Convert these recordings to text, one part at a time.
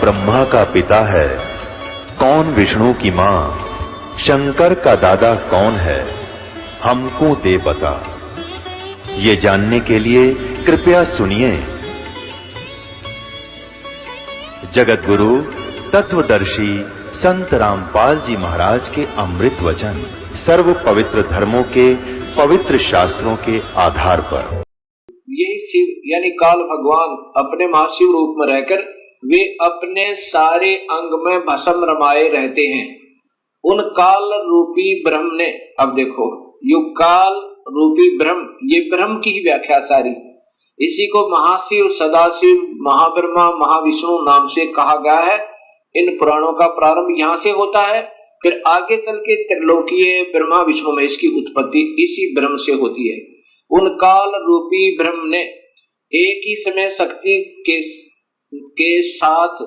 ब्रह्मा का पिता है, कौन विष्णु की मां, शंकर का दादा कौन है, हमको दे बता। ये जानने के लिए कृपया सुनिए। जगत गुरु तत्वदर्शी संत रामपाल जी महाराज के अमृत वचन सर्व पवित्र धर्मों के पवित्र शास्त्रों के आधार पर। यही शिव यानी काल भगवान अपने महाशिव रूप में रहकर वे अपने सारे अंग में भस्म रमाए रहते हैं। उन काल रूपी ब्रह्म ने, अब देखो, युग काल रूपी ब्रह्म, ये ब्रह्म की ही व्याख्या सारी, इसी को महाशिव, सदाशिव, महाब्रह्मा, महाविष्णु नाम से कहा गया है। इन पुराणों का प्रारंभ यहाँ से होता है, फिर आगे चल के त्रिलोकीय ब्रह्मा विष्णु में इसकी उत्पत्ति इसी ब्रह्म से होती है। उन काल रूपी ब्रह्म ने एक ही समय शक्ति के साथ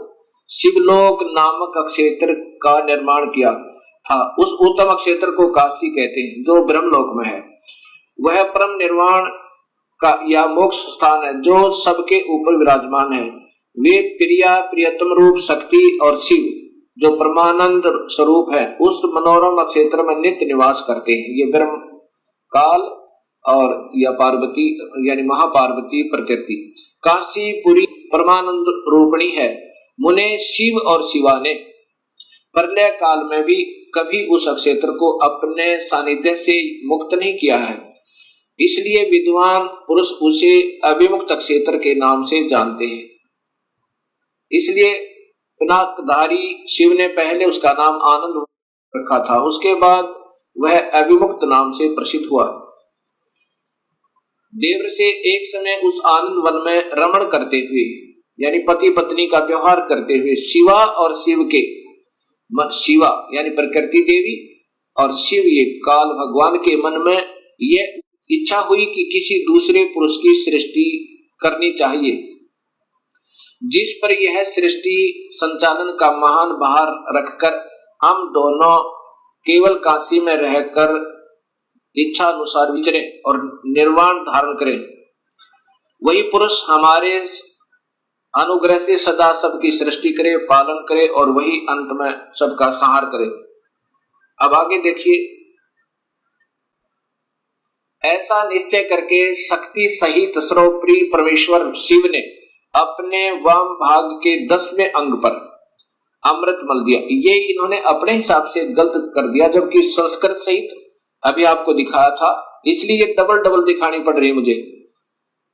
शिवलोक नामक क्षेत्र का निर्माण किया था। उस उत्तम क्षेत्र को काशी कहते हैं, जो ब्रह्मलोक में है। वह परम निर्वाण का या मोक्ष स्थान है, जो सबके ऊपर विराजमान है। वे प्रिया प्रियतम रूप शक्ति और शिव, जो परमानंद स्वरूप है, उस मनोरम क्षेत्र में नित्य निवास करते हैं। ये ब्रह्म, काल और या पार्वती यानी महापार्वती प्रकृति काशीपुरी परमानंद रूपणी है। मुने शिव और शिवा ने प्रलय काल में भी कभी उस क्षेत्र को अपने सानिध्य से मुक्त नहीं किया है, इसलिए विद्वान पुरुष उसे अभिमुक्त क्षेत्र के नाम से जानते हैं। इसलिए पिनाकधारी शिव ने पहले उसका नाम आनंद रखा था, उसके बाद वह अभिमुक्त नाम से प्रसिद्ध हुआ। देवर से एक समय उस आनंद वन में रमण करते हुए यानी पति पत्नी का व्यवहार करते हुए शिवा और शिव के शिवा यानी प्रकृति देवी और शिव ये काल भगवान के मन में यह इच्छा हुई कि किसी दूसरे पुरुष की सृष्टि करनी चाहिए, जिस पर यह सृष्टि संचालन का महान भार रखकर हम दोनों केवल काशी में रहकर इच्छा अनुसार विचरे और निर्वाण धारण करें। वही पुरुष हमारे अनुग्रह से सदा सबकी सृष्टि करे, पालन करे और वही अंत में सबका संहार करे। अब आगे देखिए, ऐसा निश्चय करके शक्ति सहित सर्वप्रिय परमेश्वर शिव ने अपने वाम भाग के 10वें अंग पर अमृत मल दिया। ये इन्होंने अपने हिसाब से गलत कर दिया, जबकि संस्कृत सहित अभी आपको दिखाया था, इसलिए डबल दिखानी पड़ रही है मुझे।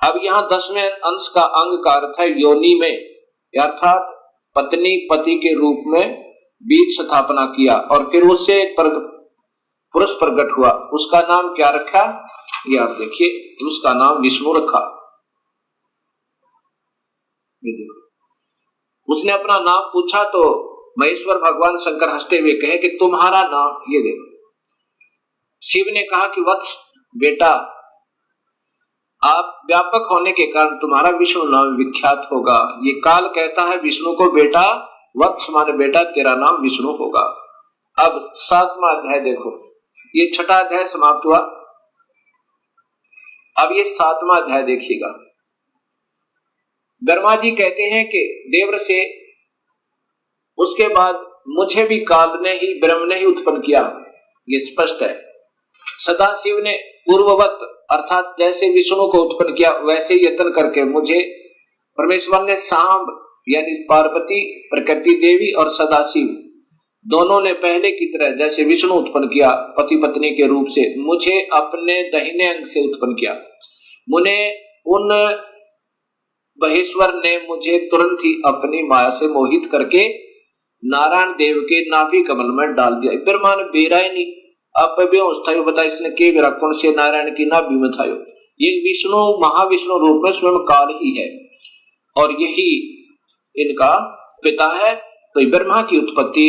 अब यहाँ 10वें अंश का अंग का अर्थ है योनि में, अर्थात पत्नी पति के रूप में बीज स्थापना किया और फिर उससे एक पुरुष प्रकट हुआ। उसका नाम क्या रखा, ये आप देखिए, उसका नाम विष्णु रखा। उसने अपना नाम पूछा तो महेश्वर भगवान शंकर हंसते हुए कहे कि तुम्हारा नाम, ये देखो। शिव ने कहा कि वत्स बेटा, आप व्यापक होने के कारण तुम्हारा विष्णु नाम विख्यात होगा। ये काल कहता है विष्णु को, बेटा वत्स माने बेटा, तेरा नाम विष्णु होगा। अब 7वां अध्याय देखो, ये 6ठा अध्याय समाप्त हुआ। अब ये 7वां अध्याय देखिएगा। ब्रह्मा जी कहते हैं कि देवर से, उसके बाद मुझे भी काल ने ही, ब्रह्म ने ही उत्पन्न किया, ये स्पष्ट है। सदाशिव ने पूर्ववत अर्थात जैसे विष्णु को उत्पन्न किया वैसे यत्न करके मुझे परमेश्वर ने सांब यानी पार्वती, प्रकृति देवी और सदाशिव दोनों ने पहले की तरह जैसे विष्णु उत्पन्न किया पति पत्नी के रूप से, मुझे अपने दाहिने अंग से उत्पन्न किया। मुने उन महेश्वर ने मुझे तुरंत ही अपनी माया से मोहित करके नारायण देव के नाभि कमल में डाल दिया। ब्रह्मा ने बेरा ही नहीं, अब अवस्था बता इसने के विराकोण से नारायण की नाभि में था। ये विष्णु महाविष्णु रूप में स्वयं काल ही है और यही इनका पिता है। तो ब्रह्मा की उत्पत्ति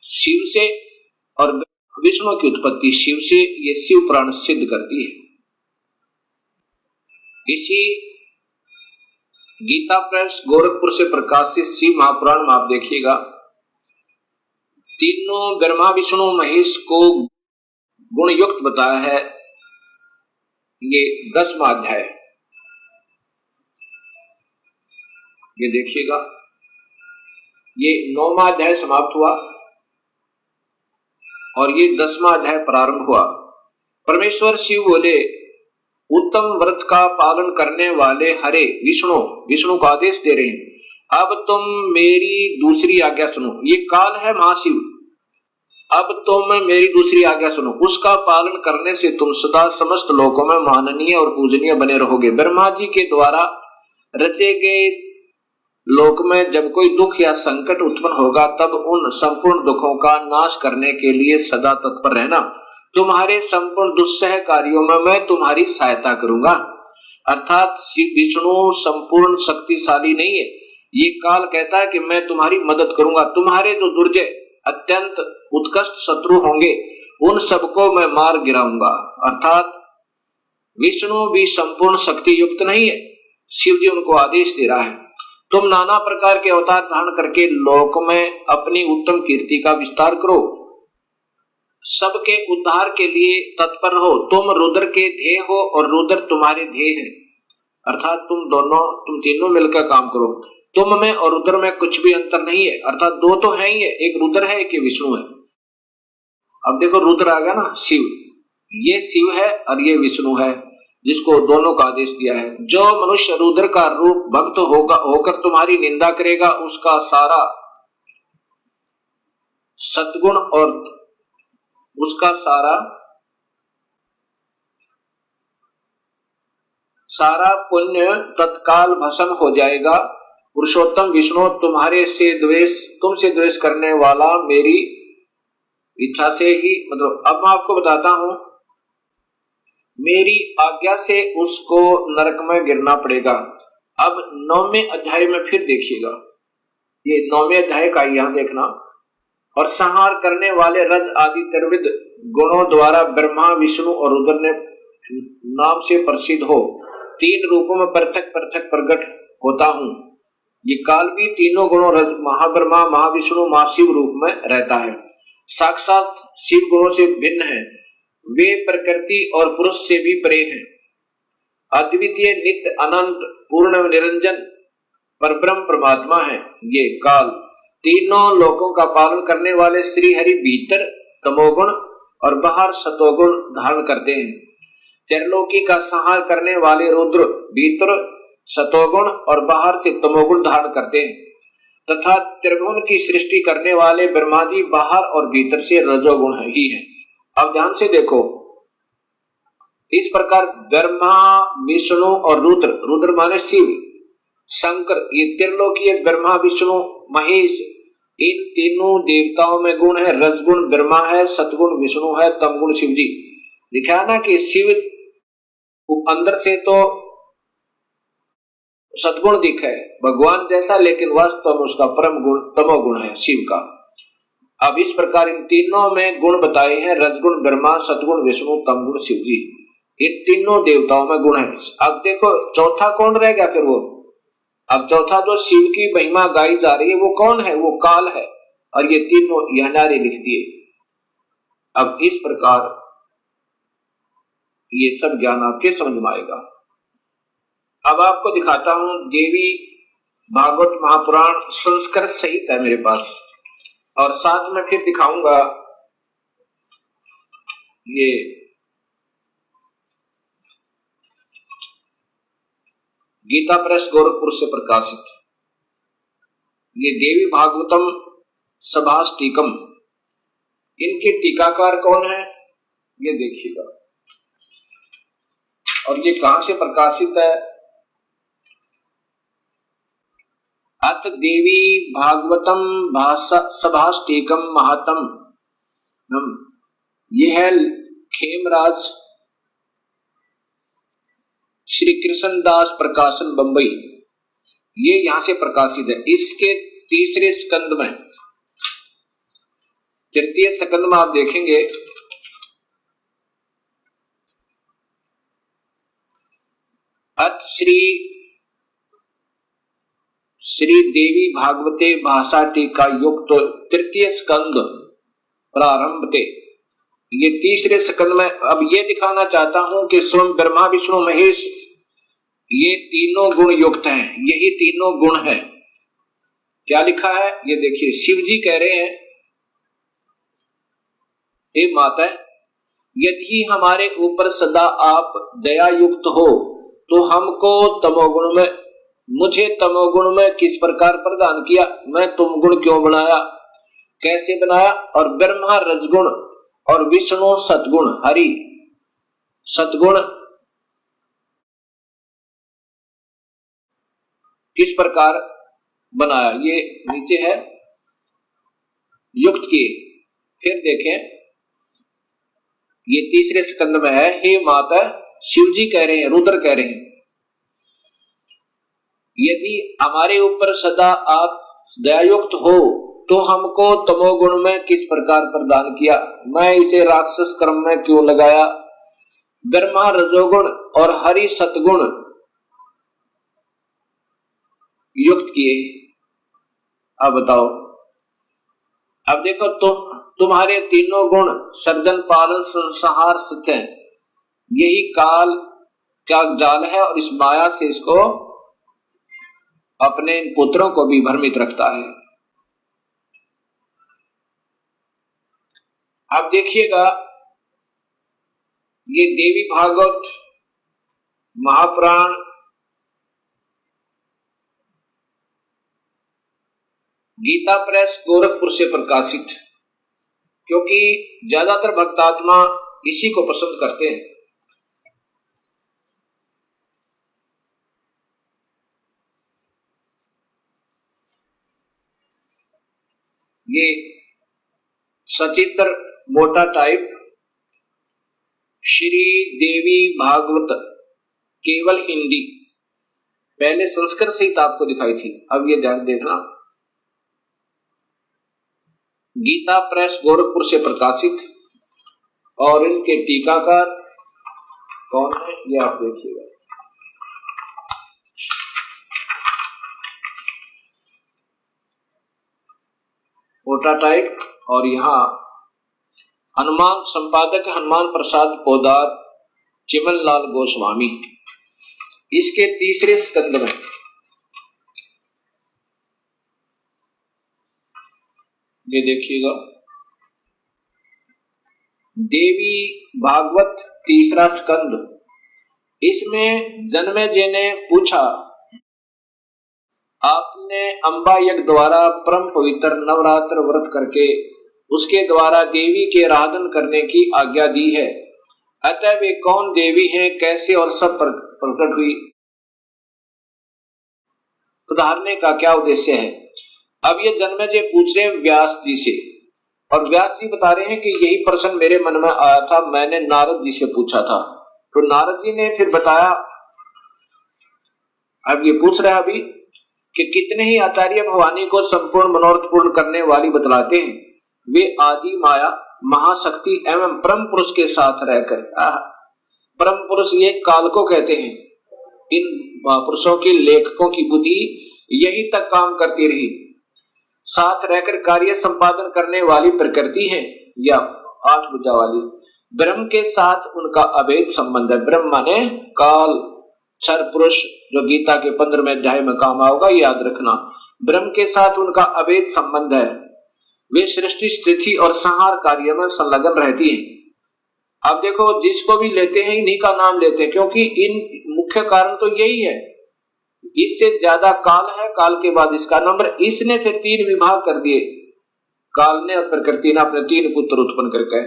शिव से और विष्णु की उत्पत्ति शिव से, ये शिव पुराण सिद्ध करती है। इसी गीता प्रेस गोरखपुर से प्रकाशित शिव महापुराण में आप देखिएगा, तीनों ब्रह्मा विष्णु महेश को गुण युक्त बताया है। ये 10वां अध्याय, ये देखिएगा। ये 9वां अध्याय समाप्त हुआ और ये 10वां अध्याय प्रारंभ हुआ। परमेश्वर शिव बोले, उत्तम व्रत का पालन करने वाले हरे विष्णु को आदेश दे रहे हैं, अब तुम मेरी दूसरी आज्ञा सुनो। ये काल है महाशिव, अब तुम मेरी दूसरी आज्ञा सुनो, उसका पालन करने से तुम सदा समस्त लोकों में माननीय और पूजनीय बने रहोगे। ब्रह्मा जी के द्वारा रचे गए लोक में जब कोई दुख या संकट उत्पन्न होगा तब उन संपूर्ण दुखों का नाश करने के लिए सदा तत्पर रहना। तुम्हारे संपूर्ण दुस्सह कार्यों में मैं तुम्हारी सहायता करूंगा। अर्थात विष्णु संपूर्ण शक्तिशाली नहीं है, ये काल कहता है कि मैं तुम्हारी मदद करूंगा। तुम्हारे जो दुर्जय अत्यंत उत्कृष्ट शत्रु होंगे उन सबको मैं मार गिराऊंगा। अर्थात विष्णु भी संपूर्ण शक्ति युक्त नहीं है। शिव जी उनको आदेश दे रहा है, तुम नाना प्रकार के अवतार धारण करके लोक में अपनी उत्तम कीर्ति का विस्तार करो, सबके उद्धार के लिए तत्पर हो। तुम रुद्र के ध्येय हो और रुद्र तुम्हारे ध्येय है। अर्थात तुम तीनों मिलकर काम करो। तुम में और रुद्र में कुछ भी अंतर नहीं है। अर्थात दो तो है ही है, एक रुद्र है एक विष्णु है। अब देखो रुद्र आ गया ना, शिव, ये शिव है और ये विष्णु है, जिसको दोनों का आदेश दिया है। जो मनुष्य रुद्र का रूप भक्त होकर तुम्हारी निंदा करेगा उसका सारा सद्गुण और उसका सारा पुण्य तत्काल भस्म हो जाएगा। पुरुषोत्तम विष्णु तुमसे द्वेष करने वाला मेरी इच्छा से ही, मतलब अब मैं आपको बताता हूं, मेरी आज्ञा से उसको नरक में गिरना पड़ेगा। अब 9वें अध्याय में फिर देखिएगा, ये 9वें अध्याय का यहां देखना। और संहार करने वाले रज आदि त्रिविध गुणों द्वारा ब्रह्मा विष्णु और रुद्र ने नाम से प्रसिद्ध हो 3 रूपों में पृथक पृथक प्रकट होता हूं। ये काल भी तीनों गुणों रज महाब्रह्मा महाविष्णु महाशिव रूप में रहता है। साक्षात शिव गुणों से भिन्न है, वे प्रकृति और पुरुष से भी परे हैं। अद्वितीय नित्य अनंत पूर्ण निरंजन परब्रह्म परमात्मा है। ये काल तीनों लोकों का पालन करने वाले श्री हरि भीतर तमोगुण और बाहर सतोगुण धारण करते हैं। त्रिलोकी का संहार करने वाले रुद्र भीतर सतोगुण और बाहर से तमोगुण धारण करते हैं, तथा त्रिभुवन की सृष्टि करने वाले ब्रह्मा जी बाहर और भीतर से रजोगुण ही है। अब ध्यान से देखो, इस प्रकार ब्रह्मा विष्णु और रुद्र माने शिव, शंकर, ये त्रिलोकीय ब्रह्मा विष्णु महेश, इन तीनों देवताओं में गुण है। रजगुण ब्रह्मा है, सतगुण विष्णु है, तमगुण शिव जी। लिखा है ना कि शिव अंदर से तो सतगुण दिखा है भगवान जैसा, लेकिन वास्तव में उसका परम गुण तमोगुण है शिव का। अब इस प्रकार इन तीनों में गुण बताए हैं, रजगुण ब्रह्मा, सतगुण विष्णु, तमगुण शिव जी। इन तीनों देवताओं में गुण है। अब देखो चौथा कौन रह गया फिर वो? अब चौथा जो शिव की महिमा गाई जा रही है वो कौन है? वो काल है। और ये तीनों यह नारे लिख दिए। अब इस प्रकार ये सब ज्ञान आपके समझ में आएगा। अब आपको दिखाता हूं, देवी भागवत महापुराण संस्कृत सहित है मेरे पास, और साथ में फिर दिखाऊंगा ये गीता प्रेस गोरखपुर से प्रकाशित ये देवी भागवतम सभास टीकम। इनके टीकाकार कौन है ये देखिएगा। और ये कहां से प्रकाशित है? अथ देवी भागवतम भाषा सभास टीकम महात्म, ये है खेमराज श्री कृष्णदास प्रकाशन बंबई, ये यहां से प्रकाशित है। इसके तीसरे स्कंद में, तृतीय स्कंद में आप देखेंगे अथ श्री देवी भागवते भाषा टीका युक्त तृतीय स्कंद प्रारंभ थे। ये तीसरे स्कंद में अब ये दिखाना चाहता हूं कि स्वयं ब्रह्मा विष्णु महेश ये तीनों गुण युक्त हैं। यही तीनों गुण है, क्या लिखा है ये देखिए, शिव जी कह रहे हैं, हे माता, यदि हमारे ऊपर सदा आप दया युक्त हो तो हमको तमोगुण में, मुझे तमोगुण में किस प्रकार प्रदान किया, मैं तुम गुण क्यों बनाया, कैसे बनाया, और ब्रह्मा रजगुण और विष्णु सतगुण, हरि सतगुण किस प्रकार बनाया, ये नीचे है युक्त किए। फिर देखें ये तीसरे स्कंद में है, हे माता, शिव जी कह रहे हैं, रुद्र कह रहे हैं, यदि हमारे ऊपर सदा आप दयायुक्त हो तो हमको तमोगुण में किस प्रकार प्रदान किया, मैं इसे राक्षस कर्म में क्यों लगाया, ब्रह्मा रजोगुण और हरि सतगुण युक्त किए। अब बताओ, अब देखो तुम्हारे तीनों गुण सर्जन पालन संहार स्थित है, यही काल का जाल है और इस माया से इसको अपने पुत्रों को भी भ्रमित रखता है। अब देखिएगा ये देवी भागवत महापुराण गीता प्रेस गोरखपुर से प्रकाशित, क्योंकि ज्यादातर भक्तात्मा इसी को पसंद करते हैं। ये सचित्र मोटा टाइप श्री देवी भागवत केवल हिंदी, पहले संस्कृत सहित आपको दिखाई थी, अब ये देखना गीता प्रेस गोरखपुर से प्रकाशित, और इनके टीकाकार कौन है ये आप देखिएगा। मोटा टाइप, और यहाँ हनुमान संपादक हनुमान प्रसाद पोदार चिमन लाल गोस्वामी, इसके तीसरे स्कंद में ये देखिएगा देवी भागवत तीसरा स्कंद, इसमें जन्मेजय ने पूछा, आपने अंबा यज्ञ द्वारा परम पवित्र नवरात्र व्रत करके उसके द्वारा देवी के आराधन करने की आज्ञा दी है, अतः वे कौन देवी हैं, कैसे और सब प्रकट हुई, उदाहरणे का क्या उद्देश्य है। अब ये जन्मेजय पूछ रहे हैं व्यास जी से, और व्यास जी बता रहे हैं कि यही प्रश्न मेरे मन में आया था, मैंने नारद जी से पूछा था, तो नारद जी ने फिर बताया। अब ये पूछ रहा है अभी कि कितने ही आचार्य भवानी को संपूर्ण मनोरथ पूर्ण करने वाली बतलाते हैं, वे आदि माया महाशक्ति एवं परम पुरुष के साथ रहकर, परम पुरुष ये काल को कहते हैं, इन महापुरुषों के लेखकों की बुद्धि यही तक काम करती रही, साथ रहकर कार्य संपादन करने वाली प्रकृति है या आठ भुजा वाली, ब्रह्म के साथ उनका अभेद संबंध है। ब्रह्म माने काल, क्षर पुरुष, जो गीता के 15वें अध्याय में काम आओगा, याद रखना, ब्रह्म के साथ उनका अभेद संबंध है, वे सृष्टि स्थिति और संहार कार्य में संलग्न रहती हैं। अब देखो जिसको भी लेते हैं इन्हीं का नाम लेते हैं, क्योंकि इन मुख्य कारण तो यही है, इससे ज्यादा काल है, काल के बाद इसका नंबर, इसने फिर 3 विभाग कर दिए, काल ने और प्रकृति ने अपने 3 पुत्र उत्पन्न करके,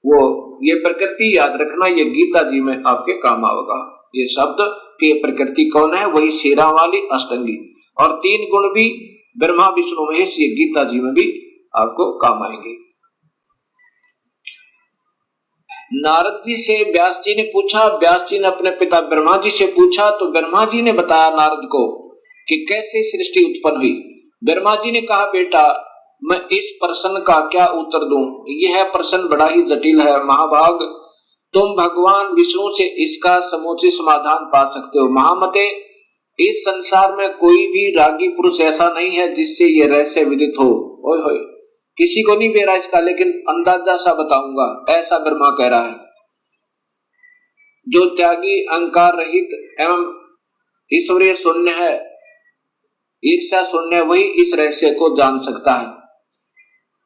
वो ये प्रकृति याद रखना, ये गीता जी में आपके काम आएगा, ये शब्द कि प्रकृति कौन है, वही शेरा वाली अष्टंगी, और 3 गुण भी ब्रह्मा विष्णु महेश, ये गीता जी में भी आपको काम आएंगे। नारद जी से व्यास जी ने पूछा, व्यास जी ने अपने पिता ब्रह्मा जी से पूछा, तो ब्रह्मा जी ने बताया नारद को कि कैसे सृष्टि उत्पन्न हुई। ब्रह्मा जी ने कहा, बेटा मैं इस प्रश्न का क्या उत्तर दूं, यह प्रश्न बड़ा ही जटिल है महाभाग, तुम भगवान विष्णु से इसका समूचित समाधान पा सकते हो। महामते, इस संसार में कोई भी रागी पुरुष ऐसा नहीं है जिससे यह रहस्य विदित हो। ओए होए, किसी को नहीं बेरा इसका, लेकिन अंदाजा सा बताऊंगा, ऐसा ब्रह्मा कह रहा है। जो त्यागी, अहंकार रहित एवं ईश्वरीय शून्य है, ईर्ष्या शून्य वही इस रहस्य को जान सकता है।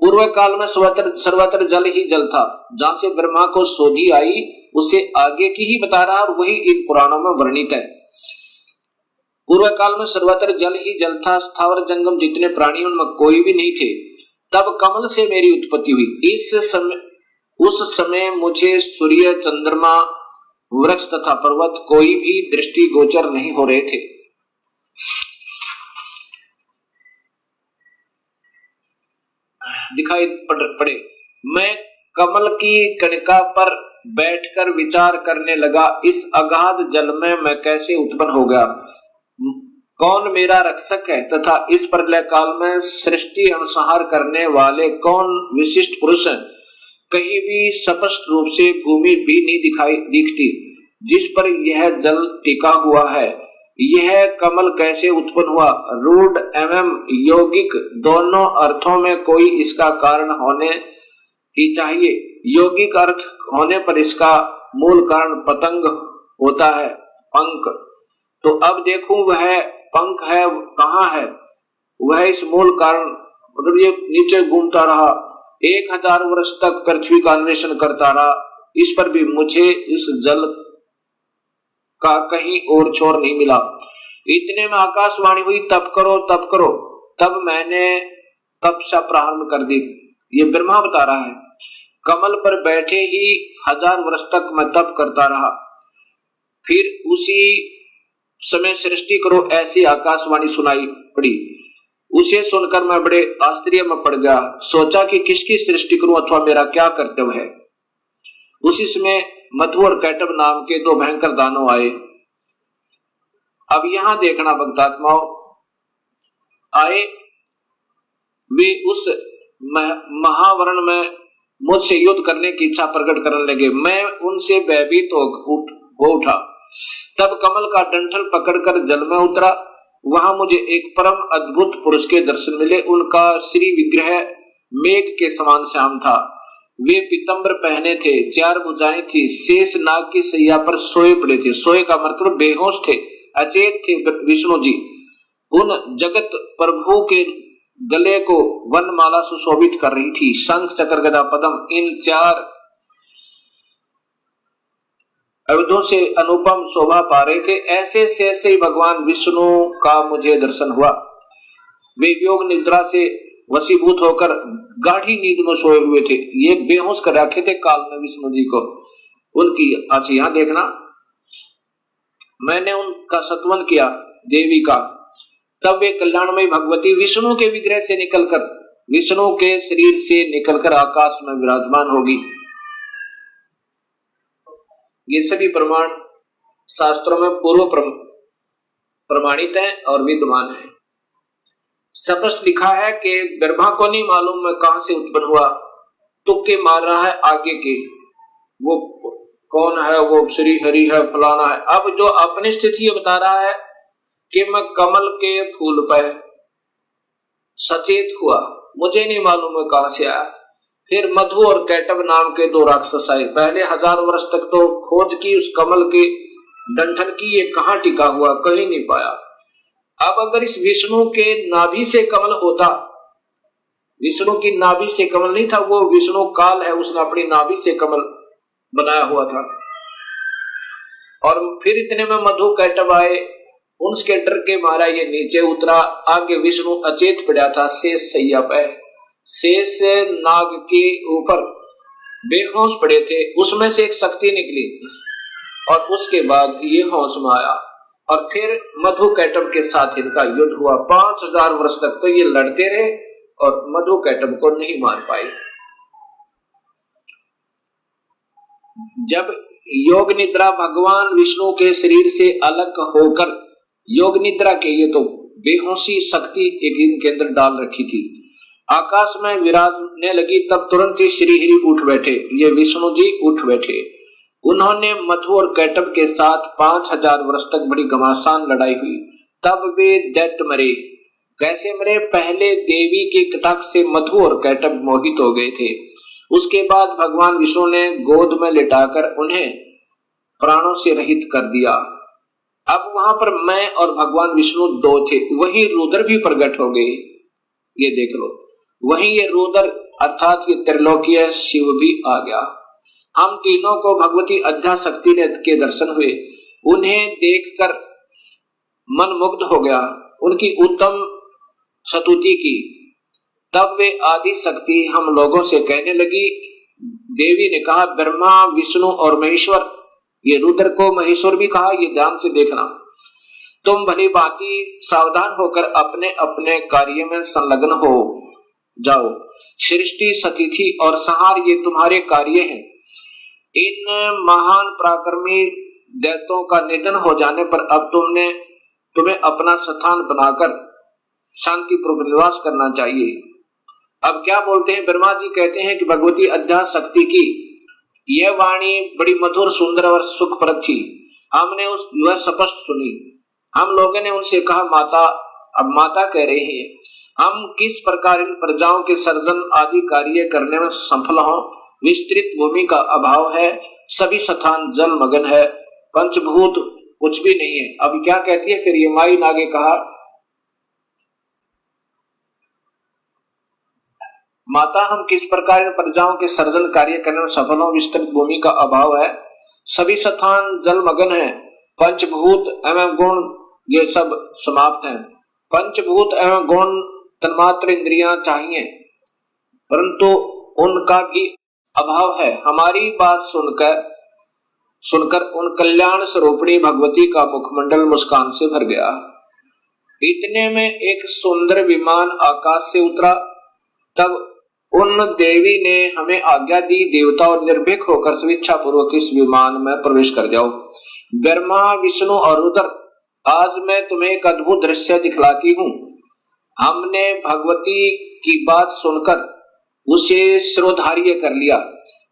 पूर्व काल में सर्वत्र जल ही जल था। जहां से ब्रह्मा को सोधी आई उससे आगे की ही बता रहा और वही इन पुराणों में वर्णित है। पूर्व काल में सर्वत्र जल ही जल था, स्थावर जंगम जितने प्राणी उनमें कोई भी नहीं थे। तब कमल से मेरी उत्पत्ति हुई। उस समय मुझे सूर्य, चंद्रमा, वृक्ष तथा पर्वत कोई भी दृष्टि गोचर नहीं हो रहे थे। दिखाई पड़े। मैं कमल की कणिका पर बैठकर विचार करने लगा, इस अगाध जल में मैं कैसे उत्पन्न हो गया, कौन मेरा रक्षक है तथा इस प्रलय काल में सृष्टि अनुसार करने वाले कौन विशिष्ट पुरुष हैं। कहीं भी स्पष्ट रूप से भूमि भी नहीं दिखती जिस पर यह जल टिका हुआ है। यह कमल कैसे उत्पन्न हुआ, रूढ़ एवं यौगिक दोनों अर्थों में कोई इसका कारण होने ही चाहिए। यौगिक अर्थ होने पर इसका मूल कारण पतंग होता है, पंख। तो अब देखूं वह पंख है कहाँ है, वह इस मूल कारण, मतलब ये नीचे घूमता रहा, 1000 वर्ष तक पृथ्वी का अन्वेषण करता रहा, इस पर भी मुझे इस जल का कहीं और छोर नहीं मिला। इतने में आकाशवाणी हुई, तप करो तप करो। तब मैंने तपस्या प्रारंभ कर दी। ये ब्रह्मा बता रहा है। कमल पर बैठे ही 1000 वर्ष तक मैं तप करता रहा। फिर उसी समय सृष्टि करो ऐसी आकाशवाणी सुनाई पड़ी। उसे सुनकर मैं बड़े आश्चर्य में पड़ गया। सोचा कि किसकी सृष्टि करूं अथवा मेरा क्या कर्तव्य है। उसी समय मधु और कैटब नाम के 2 भयंकर दानव आए। अब यहां देखना भक्तात्माओं, आए वे उस महावरण में मुझसे युद्ध करने की इच्छा प्रकट करने लगे। मैं उनसे भयभीत हो उठा। तब कमल का डंठल पकड़कर जल में उतरा। वहां मुझे एक परम अद्भुत पुरुष के दर्शन मिले। उनका श्री विग्रह मेघ के समान श्याम था। वे पीतंबर पहने थे, 4 भुजाएं थी, शेष नाग की सैया पर सोए पड़े थे। सोए का मतलब बेहोश थे, अचेत थे विष्णु जी। उन जगत प्रभु के गले को वनमाला सुशोभित कर रही थी। शंख, चक्र, गदा, पद्म, इन 4 अवधों से अनुपम शोभा पा रहे थे। ऐसे से ही भगवान विष्णु का मुझे दर्शन हुआ। वे योग निद्रा से वशीभूत होकर गाढ़ी नींद में सोए हुए थे। ये बेहोश कर रखे थे काल में विष्णु जी को। उनकी अच्छा यहां देखना, मैंने उनका सत्वन किया देवी का। तब वे कल्याणमयी भगवती विष्णु के विग्रह से निकलकर, विष्णु के शरीर से निकलकर आकाश में विराजमान होगी। ये सभी प्रमाण शास्त्रों में पूर्व प्रमाणित हैं और विद्यमान है। स्पष्ट लिखा है कि ब्रह्मा को नहीं मालूम मैं कहां से उत्पन्न हुआ, तुक्के मार रहा है आगे के, वो कौन है, वो श्री हरि है, फलाना है। अब जो अपनी स्थिति बता रहा है कि मैं कमल के फूल पर सचेत हुआ, मुझे नहीं मालूम मैं कहां से आया। फिर मधु और कैटब नाम के 2 राक्षस आए। पहले 1000 वर्ष तक तो खोज की उस कमल के डंठल की, ये कहां टिका हुआ, कहीं नहीं पाया। अब अगर इस विष्णु के नाभि से कमल होता, विष्णु की नाभि से कमल नहीं था, वो विष्णु काल है, उसने अपनी नाभि से कमल बनाया हुआ था। और फिर इतने में मधु कैटब आए, उनके डर के मारा ये नीचे उतरा। आगे विष्णु अचेत पड़ा था शेष सैया पे, शेष नाग के ऊपर बेहोश पड़े थे। उसमें से एक शक्ति निकली और उसके बाद ये होश में आया और फिर मधु कैटब के साथ इनका युद्ध हुआ। 5000 वर्ष तक तो ये लड़ते रहे और मधु कैटब को नहीं मार पाए। जब योग निद्रा भगवान विष्णु के शरीर से अलग होकर, योग निद्रा के ये तो बेहोशी शक्ति एक इनके अंदर डाल रखी थी, आकाश में विराजने लगी, तब तुरंत ही श्री हरि उठ बैठे। ये विष्णु जी उठ बैठे। उन्होंने मधु और कैटब के साथ 5000 वर्ष तक बड़ी घमासान लड़ाई हुई। तब वे दैत्य मरे। कैसे मरे? पहले देवी के कटाक्ष से मधु और कैटब मोहित हो गए थे। उसके बाद भगवान विष्णु ने गोद में लिटाकर उन्हें प्राणों से रहित कर दिया। अब वहां पर मैं और भगवान विष्णु दो थे, वही रुद्र भी प्रकट हो गए। ये देख लो, वही ये रुद्र अर्थात ये त्रिलोकीय शिव भी आ गया। हम तीनों को भगवती अध्याशक्ति ने के दर्शन हुए, उन्हें देखकर मन मुग्ध हो गया, उनकी उत्तम स्तुति की। तब वे आदि शक्ति हम लोगों से कहने लगी। देवी ने कहा, ब्रह्मा विष्णु और महेश्वर, ये रुद्र को महेश्वर भी कहा, ये ध्यान से देखना, तुम भली भांति सावधान होकर अपने अपने कार्य में संलग्न हो जाओ। सृष्टि सतिथि और संहार ये तुम्हारे कार्य हैं। इन महान पराक्रमी दैत्यों का निधन हो जाने पर अब तुम्हें अपना स्थान बनाकर शांतिपूर्वक निवास करना चाहिए। अब क्या बोलते हैं ब्रह्मा जी, कहते हैं कि भगवती अध्याशक्ति की यह वाणी बड़ी मधुर सुंदर और सुखप्रद थी। हमने वह स्पष्ट सुनी। हम लोगों ने उनसे कहा, माता, अब माता कह रहे हैं, हम किस प्रकार इन प्रजाओं के सर्जन आदि कार्य करने में सफल हों। विस्तृत भूमि का अभाव है, सभी स्थान जल मगन है, पंचभूत कुछ भी नहीं है। अब क्या कहती है फिर ये माई ने आगे कहा, माता हम किस प्रकार इन प्रजाओं के सर्जन कार्य करने में सफल हों। विस्तृत भूमि का अभाव है, सभी स्थान जल मगन है, पंचभूत एवं गुण ये सब समाप्त हैं। पंचभूत एवं गुण तन्मात्र इंद्रियां चाहिए, परंतु उनका भी अभाव है। हमारी बात सुनकर उन कल्याण स्वरूपिणी भगवती का मुखमंडल मुस्कान से भर गया। इतने में एक सुंदर विमान आकाश से उतरा। तब उन देवी ने हमें आज्ञा दी, देवताओं निर्भीक होकर स्वेच्छा पूर्वक इस विमान में प्रवेश कर जाओ। ब्रह्मा विष्णु और रुद्र, आज मैं तुम्हें एक अद्भुत दृश्य दिखलाती हूँ। हमने भगवती की बात सुनकर उसे शिरोधार्य कर लिया।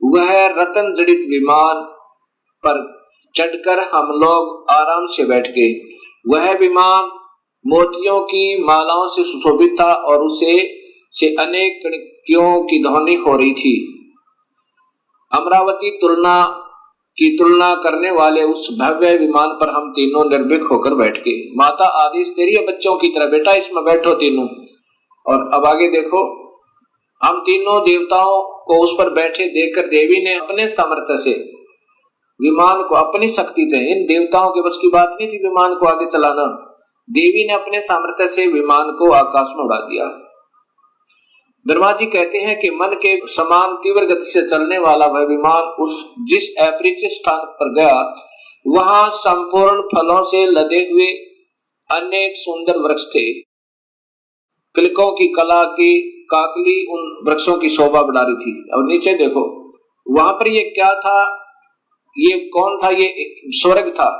वह रत्न जड़ित विमान पर चढ़कर हम लोग आराम से बैठ गए। वह विमान मोतियों की मालाओं से सुशोभित था और उसे से अनेक कणियों की ध्वनि हो रही थी। अमरावती तुलना करने वाले उस भव्य विमान पर हम तीनों निर्भीक होकर बैठ गए। माता आदेश दे रही है बच्चों की तरह, बेटा इसमें बैठो तीनों। और अब आगे देखो, हम तीनों देवताओं को उस पर बैठे देखकर देवी ने अपने सामर्थ्य से विमान को, अपनी शक्ति थे, इन देवताओं के बस की बात नहीं थी विमान को आगे चलाना, देवी ने अपने सामर्थ्य से विमान को आकाश में उड़ा दिया। ब्रह्मा जी कहते हैं कि मन के समान तीव्र गति से चलने वाला वह विमान जिस अपरिचित स्थान पर गया, वहां संपूर्ण फलों से लदे हुए अनेक सुंदर वृक्ष थे। किलकों की कला की काकली उन वृक्षों की शोभा बढ़ा रही थी। और नीचे देखो, वहां पर ये क्या था, ये कौन था, ये स्वर्ग था।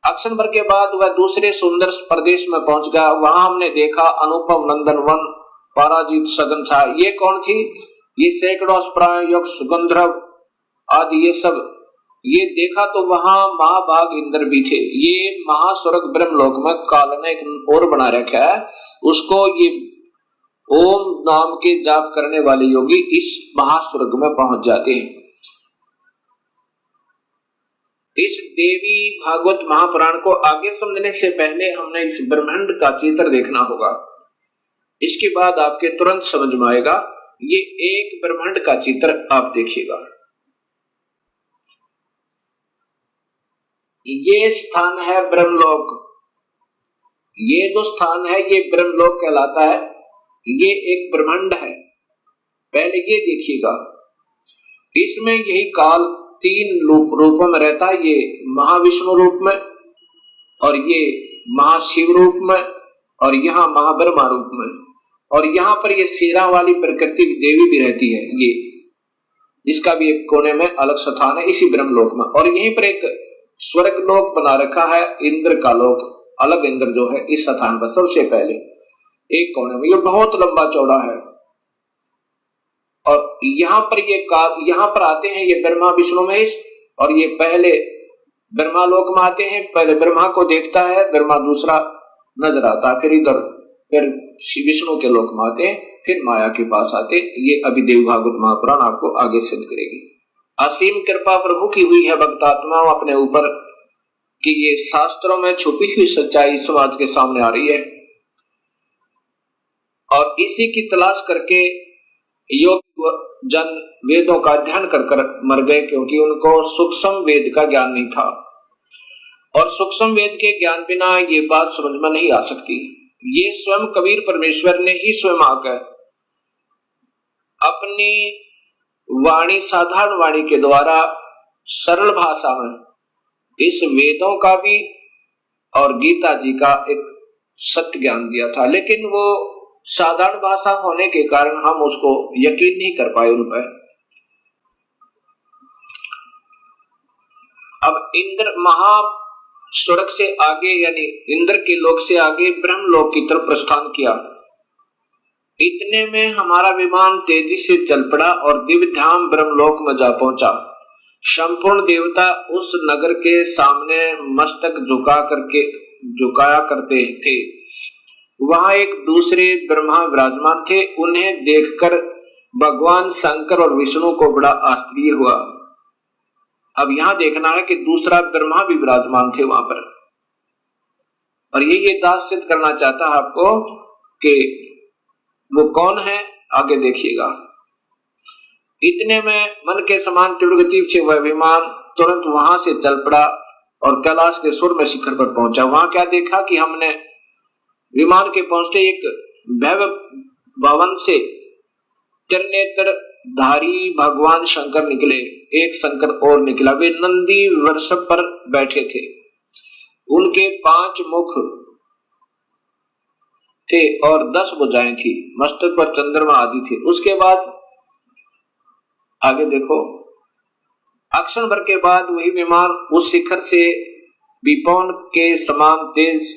अक्षर के बाद वह दूसरे सुंदर प्रदेश में पहुंच गया। वहां हमने देखा अनुपम नंदन वन, पराजित सगन छा। ये कौन थी, ये सैकड़ों प्रायोग सुगंधर्व आदि ये सब ये देखा। तो वहां महाभाग इंद्र भी थे। ये महास्वर्ग ब्रह्मलोक में काल ने एक और बना रखा है, उसको ये ओम नाम के जाप करने वाले योगी इस महास्वर्ग में पहुंच जाते हैं। इस देवी भागवत महापुराण को आगे समझने से पहले हमने इस ब्रह्मांड का चित्र देखना होगा। इसके बाद आपके तुरंत समझ में आएगा। ये एक ब्रह्मांड का चित्र आप देखिएगा। ये स्थान है ब्रह्मलोक। ये जो स्थान है ये ब्रह्मलोक कहलाता है। ये एक ब्रह्मांड है। पहले ये देखिएगा, इसमें यही काल तीन रूपों में रहता है। ये महाविष्णु रूप में, और ये महाशिव रूप में, और यहाँ महाब्रह्मा रूप में, और यहाँ पर ये शेरा वाली प्रकृति देवी भी रहती है। ये इसका भी एक कोने में अलग स्थान है इसी ब्रह्मलोक में। और यहीं पर एक स्वर्ग लोक बना रखा है, इंद्र का लोक, अलग इंद्र जो है इस स्थान पर सबसे पहले एक कोने में। ये बहुत लंबा चौड़ा है। और यहाँ पर आते हैं ये ब्रह्मा विष्णु महेश, और ये पहले ब्रह्मा लोक में आते हैं। पहले ब्रह्मा को देखता है, ब्रह्मा दूसरा नजर आता है, फिर इधर, फिर विष्णु के लोक में आते हैं, फिर माया के पास आते हैं। ये अभी देव भागवत महापुराण आपको आगे सिद्ध करेगी। असीम कृपा प्रभु की हुई है भक्तात्माओं अपने ऊपर कि ये शास्त्रों में छुपी हुई सच्चाई समाज के सामने आ रही है और इसी की तलाश करके योग जन वेदों का अध्ययन कर मर गए, क्योंकि उनको सूक्ष्म वेद का ज्ञान नहीं था और सूक्ष्म वेद के ज्ञान बिना ये बात समझ में नहीं आ सकती। ये स्वयं कबीर परमेश्वर ने ही स्वयं आकर अपनी वाणी, साधारण वाणी के द्वारा सरल भाषा में इस वेदों का भी और गीता जी का एक सत्य ज्ञान दिया था, लेकिन वो साधारण भाषा होने के कारण हम उसको यकीन नहीं कर पाए उन पर। अब इंद्र महास्वर्ग से आगे यानी इंद्र के लोक से आगे ब्रह्म लोक की तरफ प्रस्थान किया। इतने में हमारा विमान तेजी से चल पड़ा और दिव्य धाम ब्रह्मलोक में जा पहुंचा। संपूर्ण देवता उस नगर के सामने मस्तक झुकाया करते थे। वहां एक दूसरे ब्रह्मा विराजमान थे। उन्हें देखकर भगवान शंकर और विष्णु को बड़ा आश्चर्य हुआ। अब यहां देखना है कि दूसरा ब्रह्मा भी विराजमान थे वहां पर, और ये दास सिद्ध करना चाहता है आपको कि वो कौन है, आगे देखिएगा। इतने में मन के समान तीव्र गति से वह विमान तुरंत वहां से चल पड़ा और कैलाश के स्वर्ग में शिखर पर पहुंचा। वहां क्या देखा कि हमने विमान के पहुंचते एक भव्य भवन से त्रिनेत्र धारी भगवान शंकर निकले। एक शंकर और निकला। वे नंदी वृषभ पर बैठे थे। उनके 5 मुख थे और 10 भुजाएं थी। मस्तक पर चंद्रमा आदि थे। उसके बाद आगे देखो, अक्षण भर के बाद वही विमान उस शिखर से विपौन के समान तेज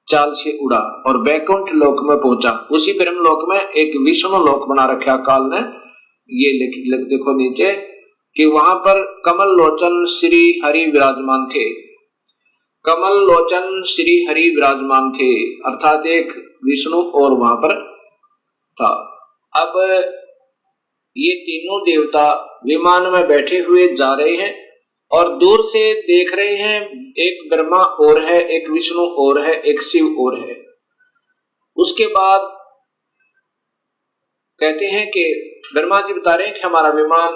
चाल से उड़ा और बैकुंठ लोक में पहुंचा। उसी ब्रह्म लोक में एक विष्णु लोक बना रखा काल ने। ये देखो नीचे कि वहां पर कमल लोचन श्री हरि विराजमान थे। कमल लोचन श्री हरि विराजमान थे, अर्थात एक विष्णु और वहां पर था। अब ये तीनों देवता विमान में बैठे हुए जा रहे हैं और दूर से देख रहे हैं, एक ब्रह्मा और है, एक विष्णु और है, एक शिव और है। उसके बाद कहते हैं कि ब्रह्मा जी बता रहे हैं कि हमारा विमान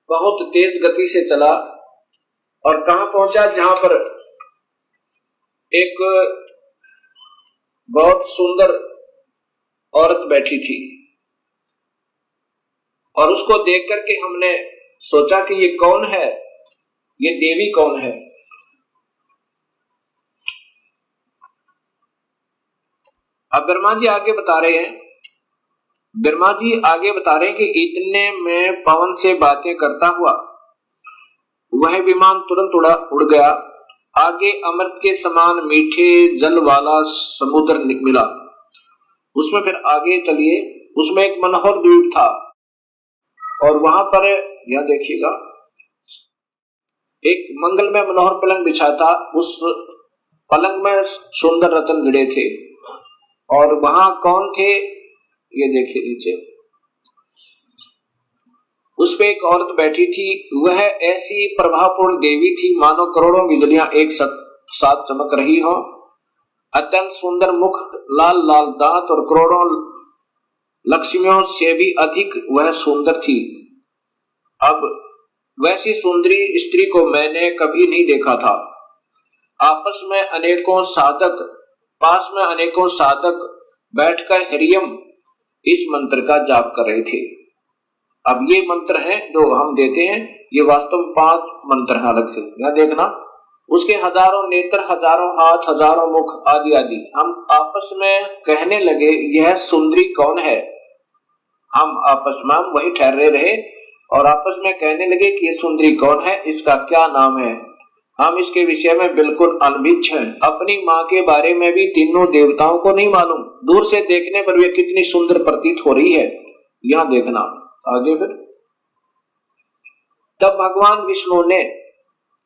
बहुत तेज गति से चला और कहां पहुंचा, जहां पर एक बहुत सुंदर औरत बैठी थी और उसको देख करके हमने सोचा कि ये कौन है, ये देवी कौन है। अब ब्रह्मा जी आगे बता रहे हैं कि इतने में पवन से बातें करता हुआ वह विमान तुरंत उड़ गया। आगे अमृत के समान मीठे जल वाला समुद्र मिला। उसमें फिर आगे चलिए, उसमें एक मनोहर द्वीप था और वहां पर यह देखिएगा एक मंगलमय मनोहर पलंग बिछा था। उस पलंग में सुंदर रत्न जड़े थे और वहां कौन थे, ये देखिए नीचे। उस पे एक औरत बैठी थी। वह ऐसी प्रभावपूर्ण देवी थी मानो करोड़ों बिजलियां एक साथ चमक रही हो। अत्यंत सुंदर मुख, लाल लाल दांत और करोड़ों लक्ष्मियों से भी अधिक वह सुंदर थी। अब वैसी सुंदरी स्त्री को मैंने कभी नहीं देखा था। पास में अनेकों साधक बैठकर हरियम इस मंत्र का जाप कर रहे थे। अब ये मंत्र है जो हम देते हैं, ये वास्तव में 5 मंत्र हैं अलग से, यहां देखना। उसके हजारों नेत्र, हजारों हाथ, हजारों मुख आदि आदि। हम आपस में कहने लगे यह सुंदरी कौन है। हम आपस में वही ठहरे रहे और आपस में कहने लगे कि ये सुंदरी कौन है, इसका क्या नाम है। हम इसके विषय में बिल्कुल अनभिज्ञ हैं। अपनी माँ के बारे में भी तीनों देवताओं को नहीं मालूम। दूर से देखने पर वे कितनी सुंदर प्रतीत हो रही है, यहां देखना आगे। फिर तब भगवान विष्णु ने,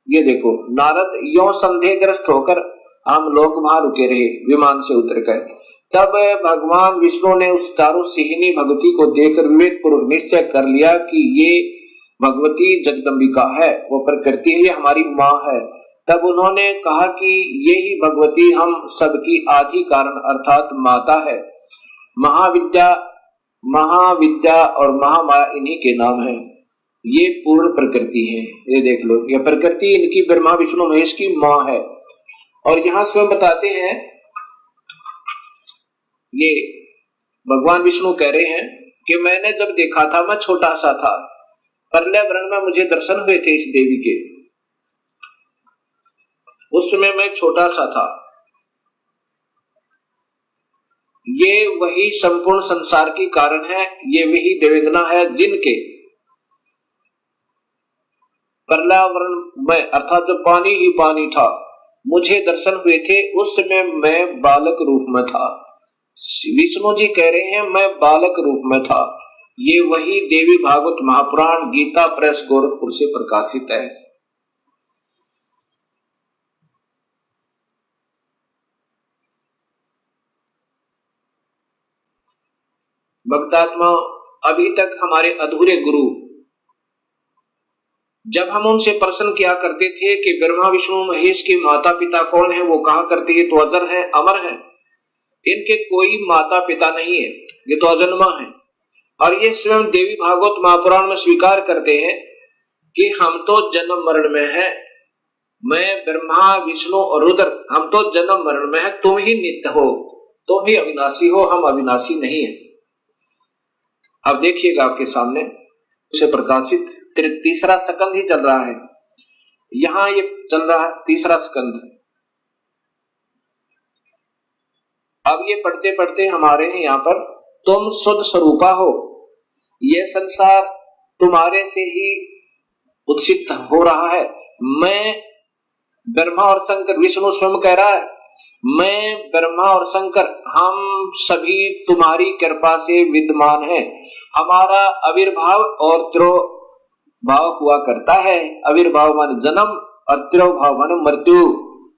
ये देखो, नारद यो संदेहग्रस्त होकर हम लोग वहां रुके रहे, विमान से उतर गए। तब भगवान विष्णु ने उस चारों सिहिनी भगवती को देखकर विवेक पूर्वक निश्चय कर लिया कि ये भगवती जगदम्बिका है, वो प्रकृति है, ये हमारी माँ है। तब उन्होंने कहा कि यही भगवती हम सबकी आदि कारण अर्थात माता है। महाविद्या, महाविद्या और महामाया इन्हीं के नाम है। ये पूर्ण प्रकृति है। ये देख लो, ये प्रकृति इनकी ब्रह्मा विष्णु महेश की माँ है। और यहाँ स्वयं बताते हैं, ये भगवान विष्णु कह रहे हैं कि मैंने जब देखा था, मैं छोटा सा था, प्रलय वर्ण में मुझे दर्शन हुए थे इस देवी के, उस समय मैं छोटा सा था। ये वही संपूर्ण संसार की कारण है, ये वही देवेदना है जिनके पर्यावरण में अर्थात जब पानी ही पानी था मुझे दर्शन हुए थे, उस समय मैं बालक रूप में था। विष्णु जी कह रहे हैं मैं बालक रूप में था। ये वही देवी भागवत महापुराण गीता प्रेस गोरखपुर से प्रकाशित है। भक्तात्मा, अभी तक हमारे अधूरे गुरु, जब हम उनसे प्रश्न किया करते थे कि ब्रह्मा विष्णु महेश के माता पिता कौन है, वो कहा करते ये तो अजर है, अमर है, इनके कोई माता पिता नहीं है, ये तो अजन्मा है। और ये स्वयं देवी भागवत महापुराण में स्वीकार करते हैं कि हम तो जन्म मरण में है, मैं ब्रह्मा विष्णु और रुद्र, हम तो जन्म मरण में है, तुम ही नित्य हो, तुम ही अविनाशी हो, हम अविनाशी नहीं है। अब देखिएगा आपके सामने से प्रकाशित तीसरा स्कंद ही चल रहा है, यहां ये चल रहा है तीसरा स्कंद। अब ये पढ़ते पढ़ते हमारे यहाँ पर तुम शुद्ध स्वरूपा हो, ये संसार तुम्हारे से ही उत्सित हो रहा है। मैं ब्रह्मा और शंकर, विष्णु स्वयं कह रहा है मैं ब्रह्मा और शंकर हम सभी तुम्हारी कृपा से विद्यमान हैं। हमारा आविर्भाव और तिरोभाव हुआ करता है। आविर्भाव माने जन्म और तिरोभाव माने मृत्यु।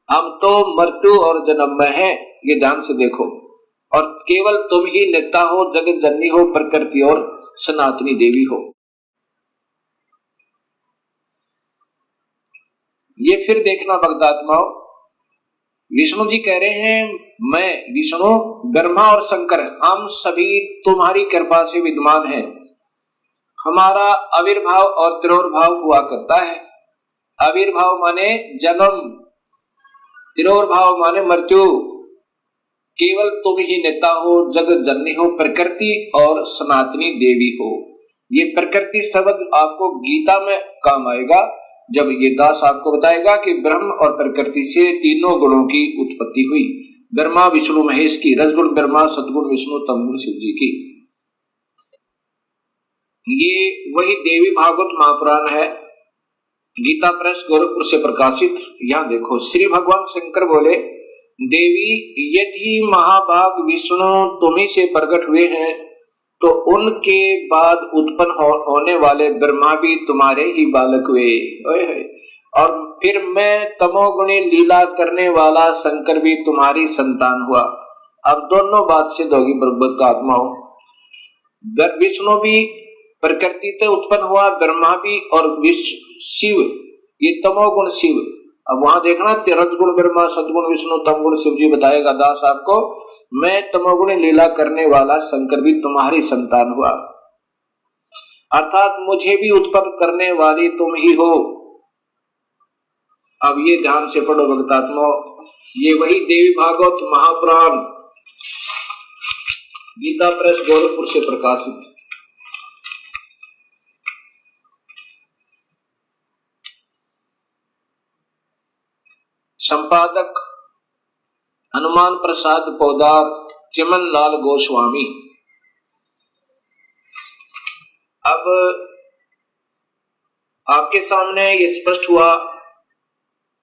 हम तो मृत्यु और जन्म में हैं, ये ध्यान से देखो। और केवल तुम ही नेता हो, जगत जननी हो, प्रकृति और सनातनी देवी हो। ये फिर देखना भक्तात्माओं, विष्णु जी कह रहे हैं मैं विष्णु, ब्रह्मा और शंकर हम सभी तुम्हारी कृपा से विद्यमान हैं। हमारा आविर्भाव और तिरोभाव हुआ करता है। आविर्भाव माने जन्म, तिरोभाव माने मृत्यु। केवल तुम ही नेता हो, जगत जननी हो, प्रकृति और सनातनी देवी हो। ये प्रकृति शब्द आपको गीता में काम आएगा जब ये दास आपको बताएगा कि ब्रह्म और प्रकृति से तीनों गुणों की उत्पत्ति हुई। ब्रह्मा विष्णु महेश की, रजगुण ब्रह्मा, सदगुण विष्णु, तमगुण शिव जी की। ये वही देवी भागवत महापुराण है, गीता प्रेस गोरखपुर से प्रकाशित। यहां देखो, श्री भगवान शंकर बोले देवी यदि महाभाग विष्णु तुम्ही से प्रकट हुए हैं तो उनके बाद उत्पन्न होने वाले ब्रह्मा भी तुम्हारे ही बालक हुए। और फिर मैं तमोगुणी लीला करने वाला शंकर भी तुम्हारी संतान हुआ। अब दोनों बात सिद्ध होगी भगवत आत्माओं। विष्णु भी प्रकृति से उत्पन्न हुआ, ब्रह्मा भी, और शिव ये तमोगुण शिव। अब वहां देखना, रजगुण ब्रह्मा, सदगुण विष्णु, तमगुण शिव जी बताएगा दास आपको। मैं तमोगुण लीला करने वाला शंकर भी तुम्हारी संतान हुआ, अर्थात मुझे भी उत्पन्न करने वाली तुम ही हो। अब ये ध्यान से पढ़ो भक्तात्मा, ये वही देवी भागवत महापुराण गीता प्रेस गोरखपुर से प्रकाशित। संपादक हनुमान प्रसाद पौदार, चिमन लाल गोस्वामी। अब आपके सामने ये स्पष्ट हुआ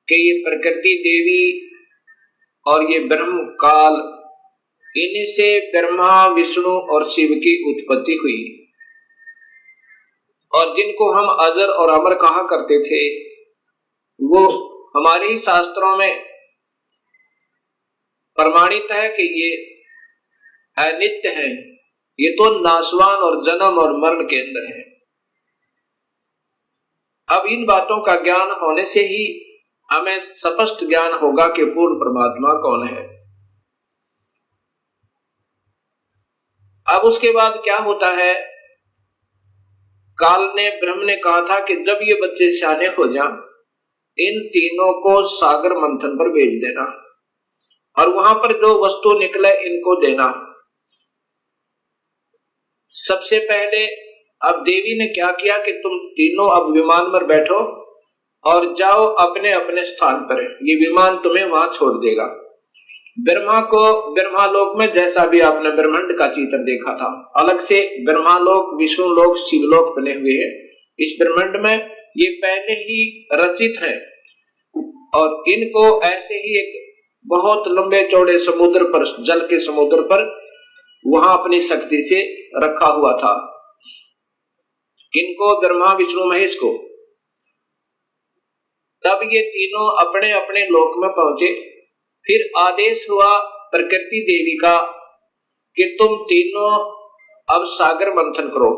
कि ये प्रकृति देवी और ये ब्रह्म काल, इनसे ब्रह्मा विष्णु और शिव की उत्पत्ति हुई। और जिनको हम अजर और अमर कहा करते थे, वो हमारे ही शास्त्रों में प्रमाणित है कि ये अनित्य है, ये तो नाशवान और जन्म और मरण के अंदर है। अब इन बातों का ज्ञान होने से ही हमें स्पष्ट ज्ञान होगा कि पूर्ण परमात्मा कौन है। अब उसके बाद क्या होता है, काल ने ब्रह्म ने कहा था कि जब ये बच्चे सियाने हो जाएं, इन तीनों को सागर मंथन पर भेज देना और वहां पर जो वस्तु निकले इनको देना। सबसे पहले अब देवी ने क्या किया कि तुम तीनों अब विमान पर बैठो और जाओ अपने अपने स्थान पर, ये विमान तुम्हें वहां छोड़ देगा। ब्रह्मा को ब्रह्मालोक में, जैसा भी आपने ब्रह्मांड का चित्र देखा था, अलग से ब्रह्मालोक, विष्णुलोक, शिवलोक बने हुए हैं। इस ब्रह्मांड में ये पहले ही रचित है और इनको ऐसे ही एक बहुत लंबे चौड़े समुद्र पर, जल के समुद्र पर वहां अपनी शक्ति से रखा हुआ था, इनको ब्रह्मा विष्णु महेश को। तब ये तीनों अपने अपने लोक में पहुंचे। फिर आदेश हुआ प्रकृति देवी का कि तुम तीनों अब सागर मंथन करो।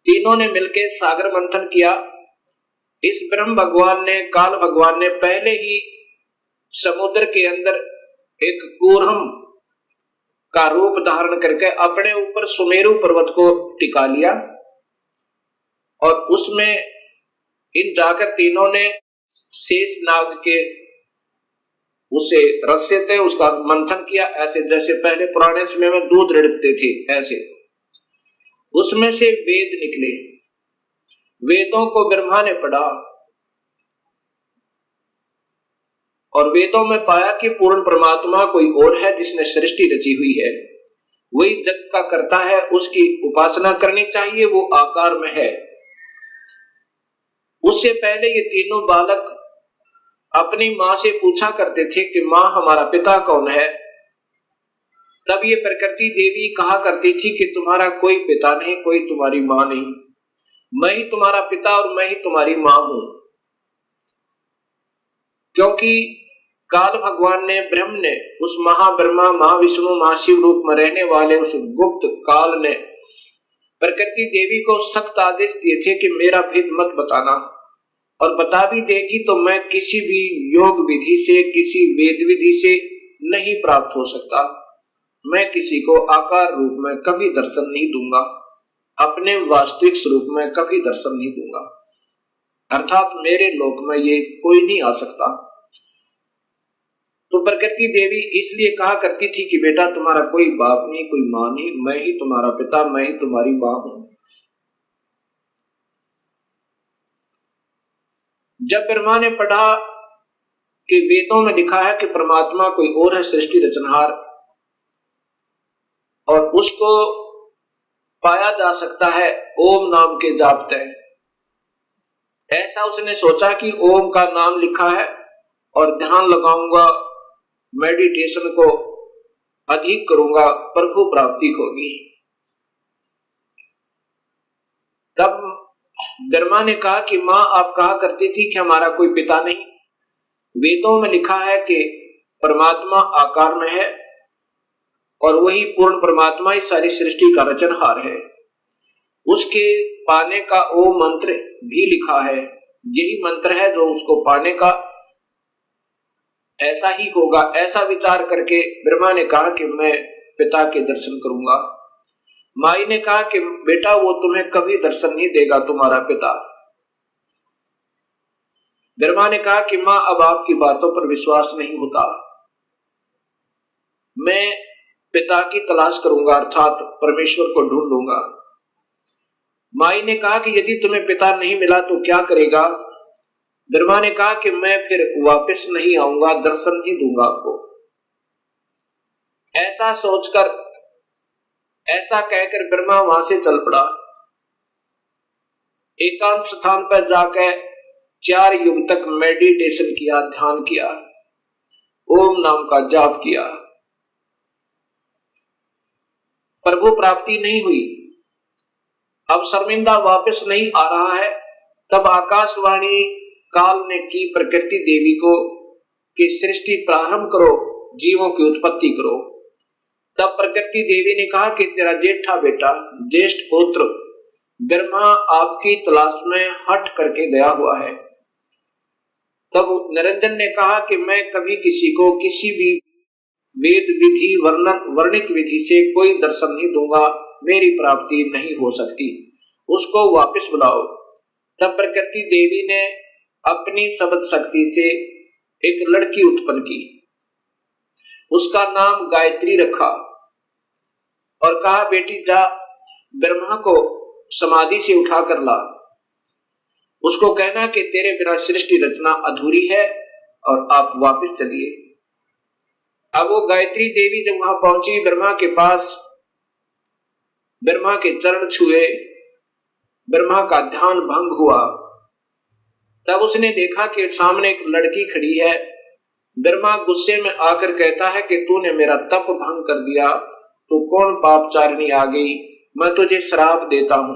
तीनों ने मिलकर सागर मंथन किया। इस ब्रह्म भगवान ने, काल भगवान ने पहले ही समुद्र के अंदर एक कूर्म का रूप धारण करके अपने ऊपर सुमेरु पर्वत को टिका लिया और उसमें इन जाकर तीनों ने शेष नाग के उसे रस्से थे उसका मंथन किया, ऐसे जैसे पहले पुराने समय में दूध रिड़कते थे ऐसे। उसमें से वेद निकले। वेदों को ब्रह्मा ने पढ़ा और वेदों में पाया कि पूर्ण परमात्मा कोई और है जिसने सृष्टि रची हुई है, वही जग का करता है, उसकी उपासना करनी चाहिए, वो आकार में है। उससे पहले ये तीनों बालक अपनी मां से पूछा करते थे कि मां हमारा पिता कौन है। तब ये प्रकृति देवी कहा करती थी कि तुम्हारा कोई पिता नहीं, कोई तुम्हारी मां नहीं, मैं ही तुम्हारा पिता और मैं ही तुम्हारी मां हूं। क्योंकि काल भगवान ने, ब्रह्म ने, उस महाब्रह्मा, महाविष्णु, महाशिव रूप में रहने वाले उस गुप्त काल ने प्रकृति देवी को सख्त आदेश दिए थे कि मेरा भेद मत बताना, और बता भी देगी तो मैं किसी भी योग विधि से, किसी वेद विधि से नहीं प्राप्त हो सकता। मैं किसी को आकार रूप में कभी दर्शन नहीं दूंगा, अपने वास्तविक स्वरूप में कभी दर्शन नहीं दूंगा, अर्थात मेरे लोक में ये कोई नहीं आ सकता। तो प्रकृति देवी इसलिए कहा करती थी कि बेटा तुम्हारा कोई बाप नहीं, कोई मां नहीं, मैं ही तुम्हारा पिता, मैं ही तुम्हारी मां हूं। जब ब्रह्मा ने पढ़ा कि वेदों में लिखा है कि परमात्मा कोई और है, सृष्टि रचनहार, और उसको पाया जा सकता है ओम नाम के जाप से, ऐसा उसने सोचा कि ओम का नाम लिखा है और ध्यान लगाऊंगा, मेडिटेशन को अधिक करूंगा, प्रभु प्राप्ति होगी। तब ब्रह्मा ने कहा कि मां आप कहा करती थी कि हमारा कोई पिता नहीं, वेदों में लिखा है कि परमात्मा आकार में है और वही पूर्ण परमात्मा ही सारी सृष्टि का रचनहार है। उसके पाने का ओम मंत्र भी लिखा है, यही मंत्र है जो उसको पाने का, ऐसा ही होगा। ऐसा विचार करके ब्रह्मा ने कहा कि मैं पिता के दर्शन करूंगा। माई ने कहा कि बेटा वो तुम्हें कभी दर्शन नहीं देगा, तुम्हारा पिता। ब्रह्मा ने कहा कि मां अब आपकी बातों पर विश्वास नहीं होता, मैं पिता की तलाश करूंगा, अर्थात परमेश्वर को ढूंढूंगा। माई ने कहा कि यदि तुम्हें पिता नहीं मिला तो क्या करेगा। ब्रह्मा ने कहा कि मैं फिर वापस नहीं आऊंगा, दर्शन नहीं दूंगा आपको। ऐसा सोचकर, ऐसा कहकर ब्रह्मा वहां से चल पड़ा। एकांत स्थान पर जाकर 4 युग तक मेडिटेशन किया, ध्यान किया, ओम नाम का जाप किया। प्रभु प्राप्ति नहीं हुई। अब शर्मिंदा वापस नहीं आ रहा है। तब आकाशवाणी काल ने की प्रकृति देवी को कि सृष्टि प्रारंभ करो, जीवों की उत्पत्ति करो। तब प्रकृति देवी ने कहा कि तेरा जेठा बेटा, ज्येष्ठ पुत्र ब्रह्मा आपकी तलाश में हट करके गया हुआ है। तब निरंजन ने कहा कि मैं कभी किसी को किसी भी वेद विधि वर्णित विधि से कोई दर्शन नहीं दूंगा, मेरी प्राप्ति नहीं हो सकती, उसको वापस बुलाओ। तब प्रकृति देवी ने अपनी शब्द शक्ति से एक लड़की उत्पन्न की, उसका नाम गायत्री रखा और कहा बेटी जा ब्रह्मा को समाधि से उठा कर ला, उसको कहना कि तेरे बिना सृष्टि रचना अधूरी है और आप वापस चलिए। अब वो गायत्री देवी जब वहां पहुंची ब्रह्मा के पास, ब्रह्मा के चरण छुए, ब्रह्मा का ध्यान भंग हुआ। तब उसने देखा कि सामने एक लड़की खड़ी है। ब्रह्मा गुस्से में आकर कहता है कि तूने मेरा तप भंग कर दिया, तू कौन पापचारिणी आ गई, मैं तुझे श्राप देता हूं।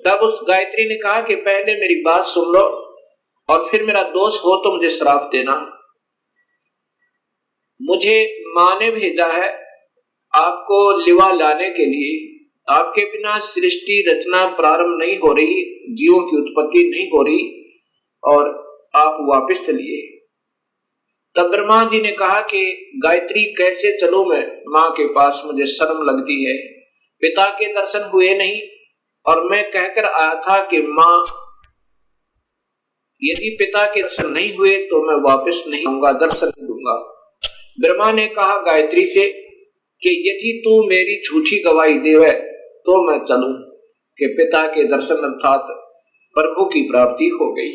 तब उस गायत्री ने कहा कि पहले मेरी बात सुन लो और फिर मेरा दोष हो तो मुझे श्राप देना। मुझे मां ने भेजा है आपको लिवा लाने के लिए, आपके बिना सृष्टि रचना प्रारंभ नहीं हो रही, जीवों की उत्पत्ति नहीं हो रही और आप वापस चलिए। तब ब्रह्मा जी ने कहा कि गायत्री कैसे चलूं मैं मां के पास, मुझे शर्म लगती है, पिता के दर्शन हुए नहीं और मैं कहकर आया था कि मां यदि पिता के दर्शन नहीं हुए तो मैं वापस नहीं आऊंगा, दर्शन नहीं दूंगा। ब्रह्मा ने कहा गायत्री से कि यदि तू मेरी झूठी गवाही देवे तो मैं चलूं कि पिता के दर्शन अर्थात प्रभु की प्राप्ति हो गई।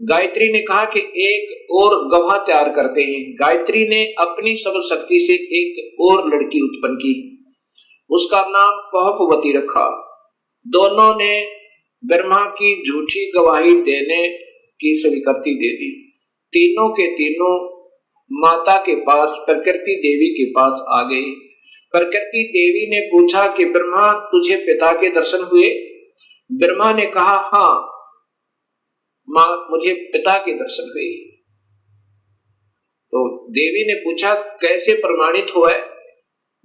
गायत्री ने कहा कि एक और गवाह तैयार करते हैं। गायत्री ने अपनी सब शक्ति से एक और लड़की उत्पन्न की, उसका नाम कौपवती रखा। दोनों ने ब्रह्मा की झूठी गवाही देने की स्वीकृति दे दी। तीनों के तीनों माता के पास प्रकृति देवी के पास आ गए। प्रकृति देवी ने पूछा कि ब्रह्मा तुझे पिता के दर्शन हुए? ब्रह्मा ने कहा हाँ मां मुझे पिता के दर्शन हुए। तो देवी ने पूछा कैसे प्रमाणित हुआ है?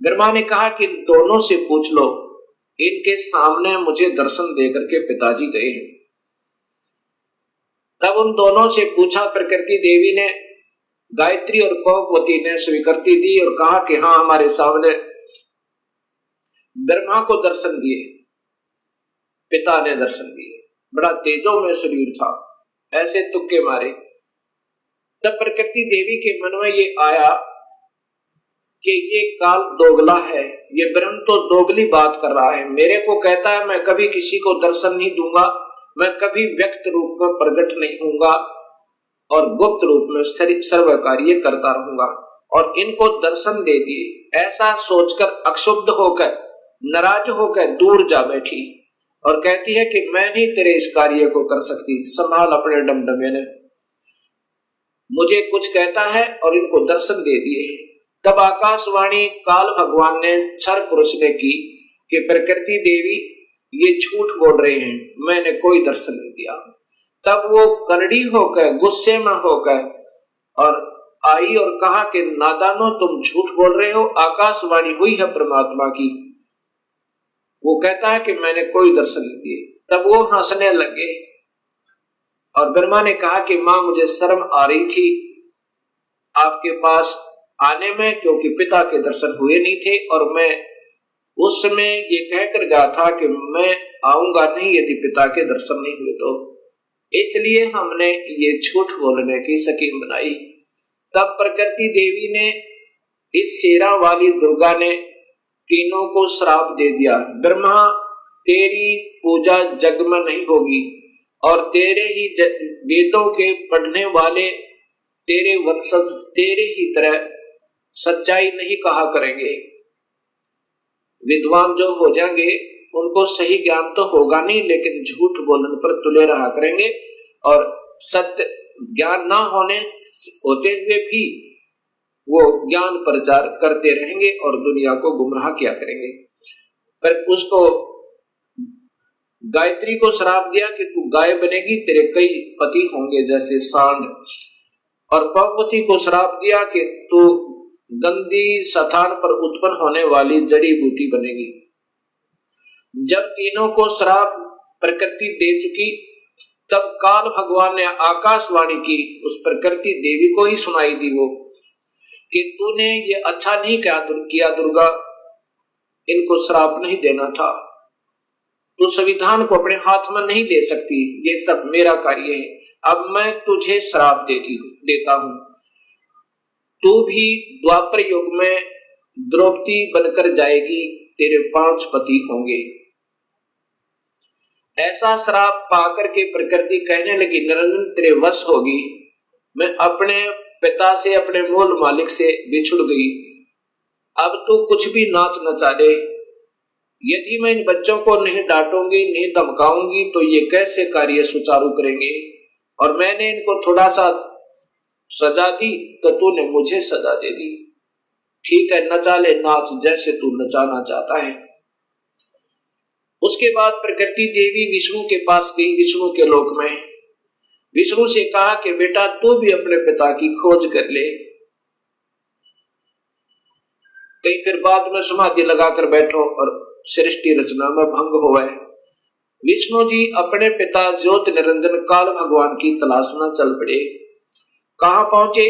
ब्रह्मा ने कहा कि दोनों से पूछ लो, इनके सामने मुझे दर्शन देकर के पिताजी गए हैं। तब उन दोनों से पूछा प्रकृति देवी ने, गायत्री और कौपवती ने स्वीकृति दी और कहा कि हाँ हमारे सामने ब्रह्मा को दर्शन दिए, पिता ने दर्शन दिए, बड़ा तेजो में शरीर था, ऐसे तुक्के मारे। तब प्रकृति देवी के मन में ये आया कि ये काल दोगला है, ये ब्रह्म तो दोगली बात कर रहा है, मेरे को कहता है मैं कभी किसी को दर्शन नहीं दूंगा, मैं कभी व्यक्त रूप में प्रकट नहीं होऊंगा और गुप्त रूप में सर्व कार्य करता रहूंगा, और इनको दर्शन दे दिए। ऐसा सोचकर अक्षुब्ध होकर नाराज होकर दूर जा बैठी और कहती है कि मैं नहीं तेरे इस कार्य को कर सकती, संभाल अपने डमडमे ने। मुझे कुछ कहता है और इनको दर्शन दे दिए। तब आकाशवाणी काल भगवान ने क्षर पुरुष ने की कि प्रकृति देवी ये झूठ बोल रहे हैं, मैंने कोई दर्शन नहीं दिया। तब वो करड़ी होकर गुस्से में होकर और आई और कहा कि नादानो तुम झूठ बोल रहे हो, आकाशवाणी हुई है परमात्मा की। वो कहता है कि मैंने कोई दर्शन नहीं दिए। तब वो हंसने लगे और ब्रह्मा ने कहा कि मां मुझे शर्म आ रही थी आपके पास आने में, क्योंकि पिता के दर्शन हुए नहीं थे और मैं उस समय ये कहकर गया था कि मैं आऊंगा नहीं यदि पिता के दर्शन नहीं हुए तो, इसलिए हमने ये झूठ बोलने की स्कीम बनाई। तब प्रकृति देवी ने इस शेरा वाली दुर्गा ने तीनों को श्राप दे दिया, ब्रह्मा तेरी पूजा जग में नहीं होगी और तेरे ही वेदों के पढ़ने वाले तेरे वंशज तेरे ही तरह सच्चाई नहीं कहा करेंगे। विद्वान जो हो जाएंगे उनको सही ज्ञान तो होगा नहीं, लेकिन झूठ बोलने पर तुले रहा करेंगे और सत्य ज्ञान ना होते हुए भी वो ज्ञान प्रचार करते रहेंगे और दुनिया को गुमराह किया करेंगे। पर उसको गायत्री को श्राप दिया कि तू गाय बनेगी, तेरे कई पति होंगे जैसे सांड, और कौपवती को श्राप दिया कि तू गंदी स्थान पर उत्पन्न होने वाली जड़ी बूटी बनेगी। जब तीनों को श्राप प्रकृति दे चुकी, तब काल भगवान ने आकाशवाणी की, उस प्रकृति देवी को ही सुनाई दी वो, कि तूने ये अच्छा नहीं किया दुर्गा, इनको श्राप नहीं देना था, तू संविधान को अपने हाथ में नहीं ले सकती, ये सब मेरा कार्य है, अब मैं तुझे श्राप देता हूं, तू भी द्वापर युग में द्रौपदी बनकर जाएगी, तेरे 5 पति होंगे। ऐसा श्राप पाकर के प्रकृति कहने लगी, निरंजन तेरे वश होगी, मैं अपने पिता से, अपने मूल मालिक से बिछुड़ गई, अब तू कुछ भी नाच नचा दे, यदि मैं इन बच्चों को नहीं डांटूंगी, नहीं धमकाऊंगी, तो ये कैसे कार्य सुचारू करेंगे, और मैंने इनको थोड़ा सा सजा दी तो तूने मुझे सजा दे दी, ठीक है नचा ले नाच जैसे तू नचाना चाहता है। उसके बाद प्रकृति देवी विष्णु के पास गई, विष्णु के लोक में, विष्णु से कहा कि बेटा तू भी अपने पिता की खोज कर ले, कहीं फिर बाद में समाधि लगाकर बैठो और सृष्टि रचना में भंग होवे। विष्णु जी अपने पिता ज्योत निरंजन काल भगवान की तलाश में चल पड़े। कहां पहुंचे?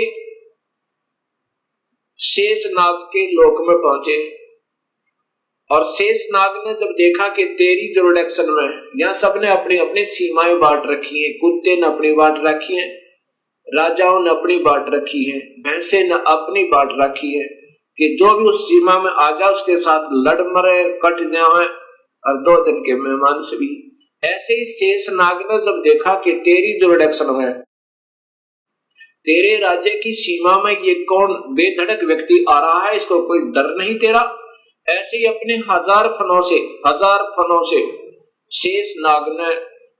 शेषनाग के लोक में पहुंचे, और शेषनाग ने जब देखा कि तेरी जुरिडक्शन में यहाँ सबने अपनी अपनी सीमाएं बांट रखी हैं, कुत्ते ने अपनी बांट रखी है, राजाओं ने अपनी बांट रखी है, भैंसे ने अपनी बांट रखी है, कि जो भी उस सीमा में आ जाए उसके साथ लड़ मरे कट जाए, और 2 दिन के मेहमान से भी। ऐसे ही शेषनाग ने जब देखा कि तेरी जुरिडक्शन में, तेरे राज्य की सीमा में ये कौन बेधड़क व्यक्ति आ रहा है, इसको कोई डर नहीं तेरा, ऐसे ही अपने 1000 फनों से शेषनाग ने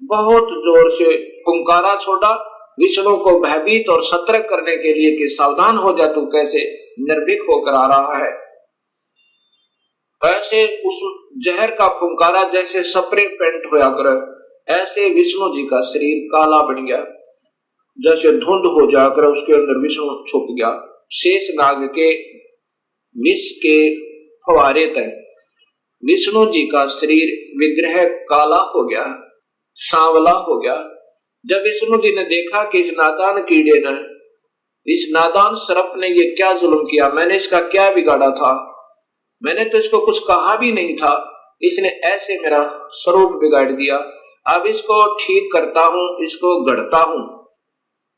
बहुत जोर से पुंकारा छोड़ा, विष्णु को भयभीत और सतर्क करने के लिए कि सावधान हो जा, तू कैसे निर्भीक होकर आ रहा है। ऐसे उस जहर का फुंकारा जैसे स्प्रे पेंट होया करे, ऐसे विष्णु जी का शरीर काला बन गया, जैसे धुंध हो जाकर उसके अंदर विष्णु छुप गया। शेषनाग के विष के फवारे तक विष्णु जी का शरीर विग्रह काला हो गया, सांवला हो गया। जब विष्णु जी ने देखा कि इस नादान कीड़े ने, इस नादान सर्प ने ये क्या जुल्म किया, मैंने इसका क्या बिगाड़ा था, मैंने तो इसको कुछ कहा भी नहीं था, इसने ऐसे मेरा स्वरूप बिगाड़ दिया, अब इसको ठीक करता हूं, इसको गढ़ता हूं।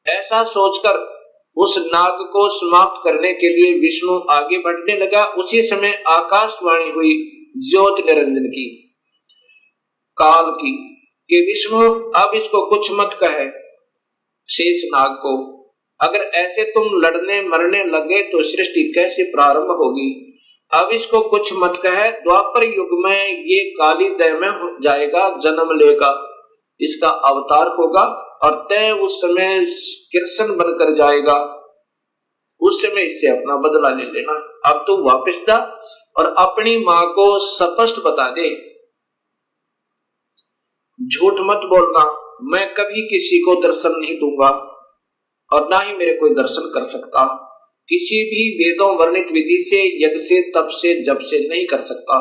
ऐसा सोचकर उस नाग को समाप्त करने के लिए विष्णु आगे बढ़ने लगा। उसी समय आकाशवाणी हुई ज्योत निरंजन की, काल की, कि विष्णु अब इसको कुछ मत कहे शेषनाग को, अगर ऐसे तुम लड़ने मरने लगे तो सृष्टि कैसे प्रारंभ होगी, अब इसको कुछ मत कहे, द्वापर युग में ये काली देह में जाएगा, जन्म लेगा, इसका अवतार होगा, और तय उस समय कृष्ण बनकर जाएगा, उस समय इससे अपना बदला ले लेना। अब तू वापस जा और अपनी मां को स्पष्ट बता दे, झूठ मत बोलना, मैं कभी किसी को दर्शन नहीं दूंगा और ना ही मेरे कोई दर्शन कर सकता, किसी भी वेदों वर्णित विधि से, यज्ञ से, तप से, जप से नहीं कर सकता।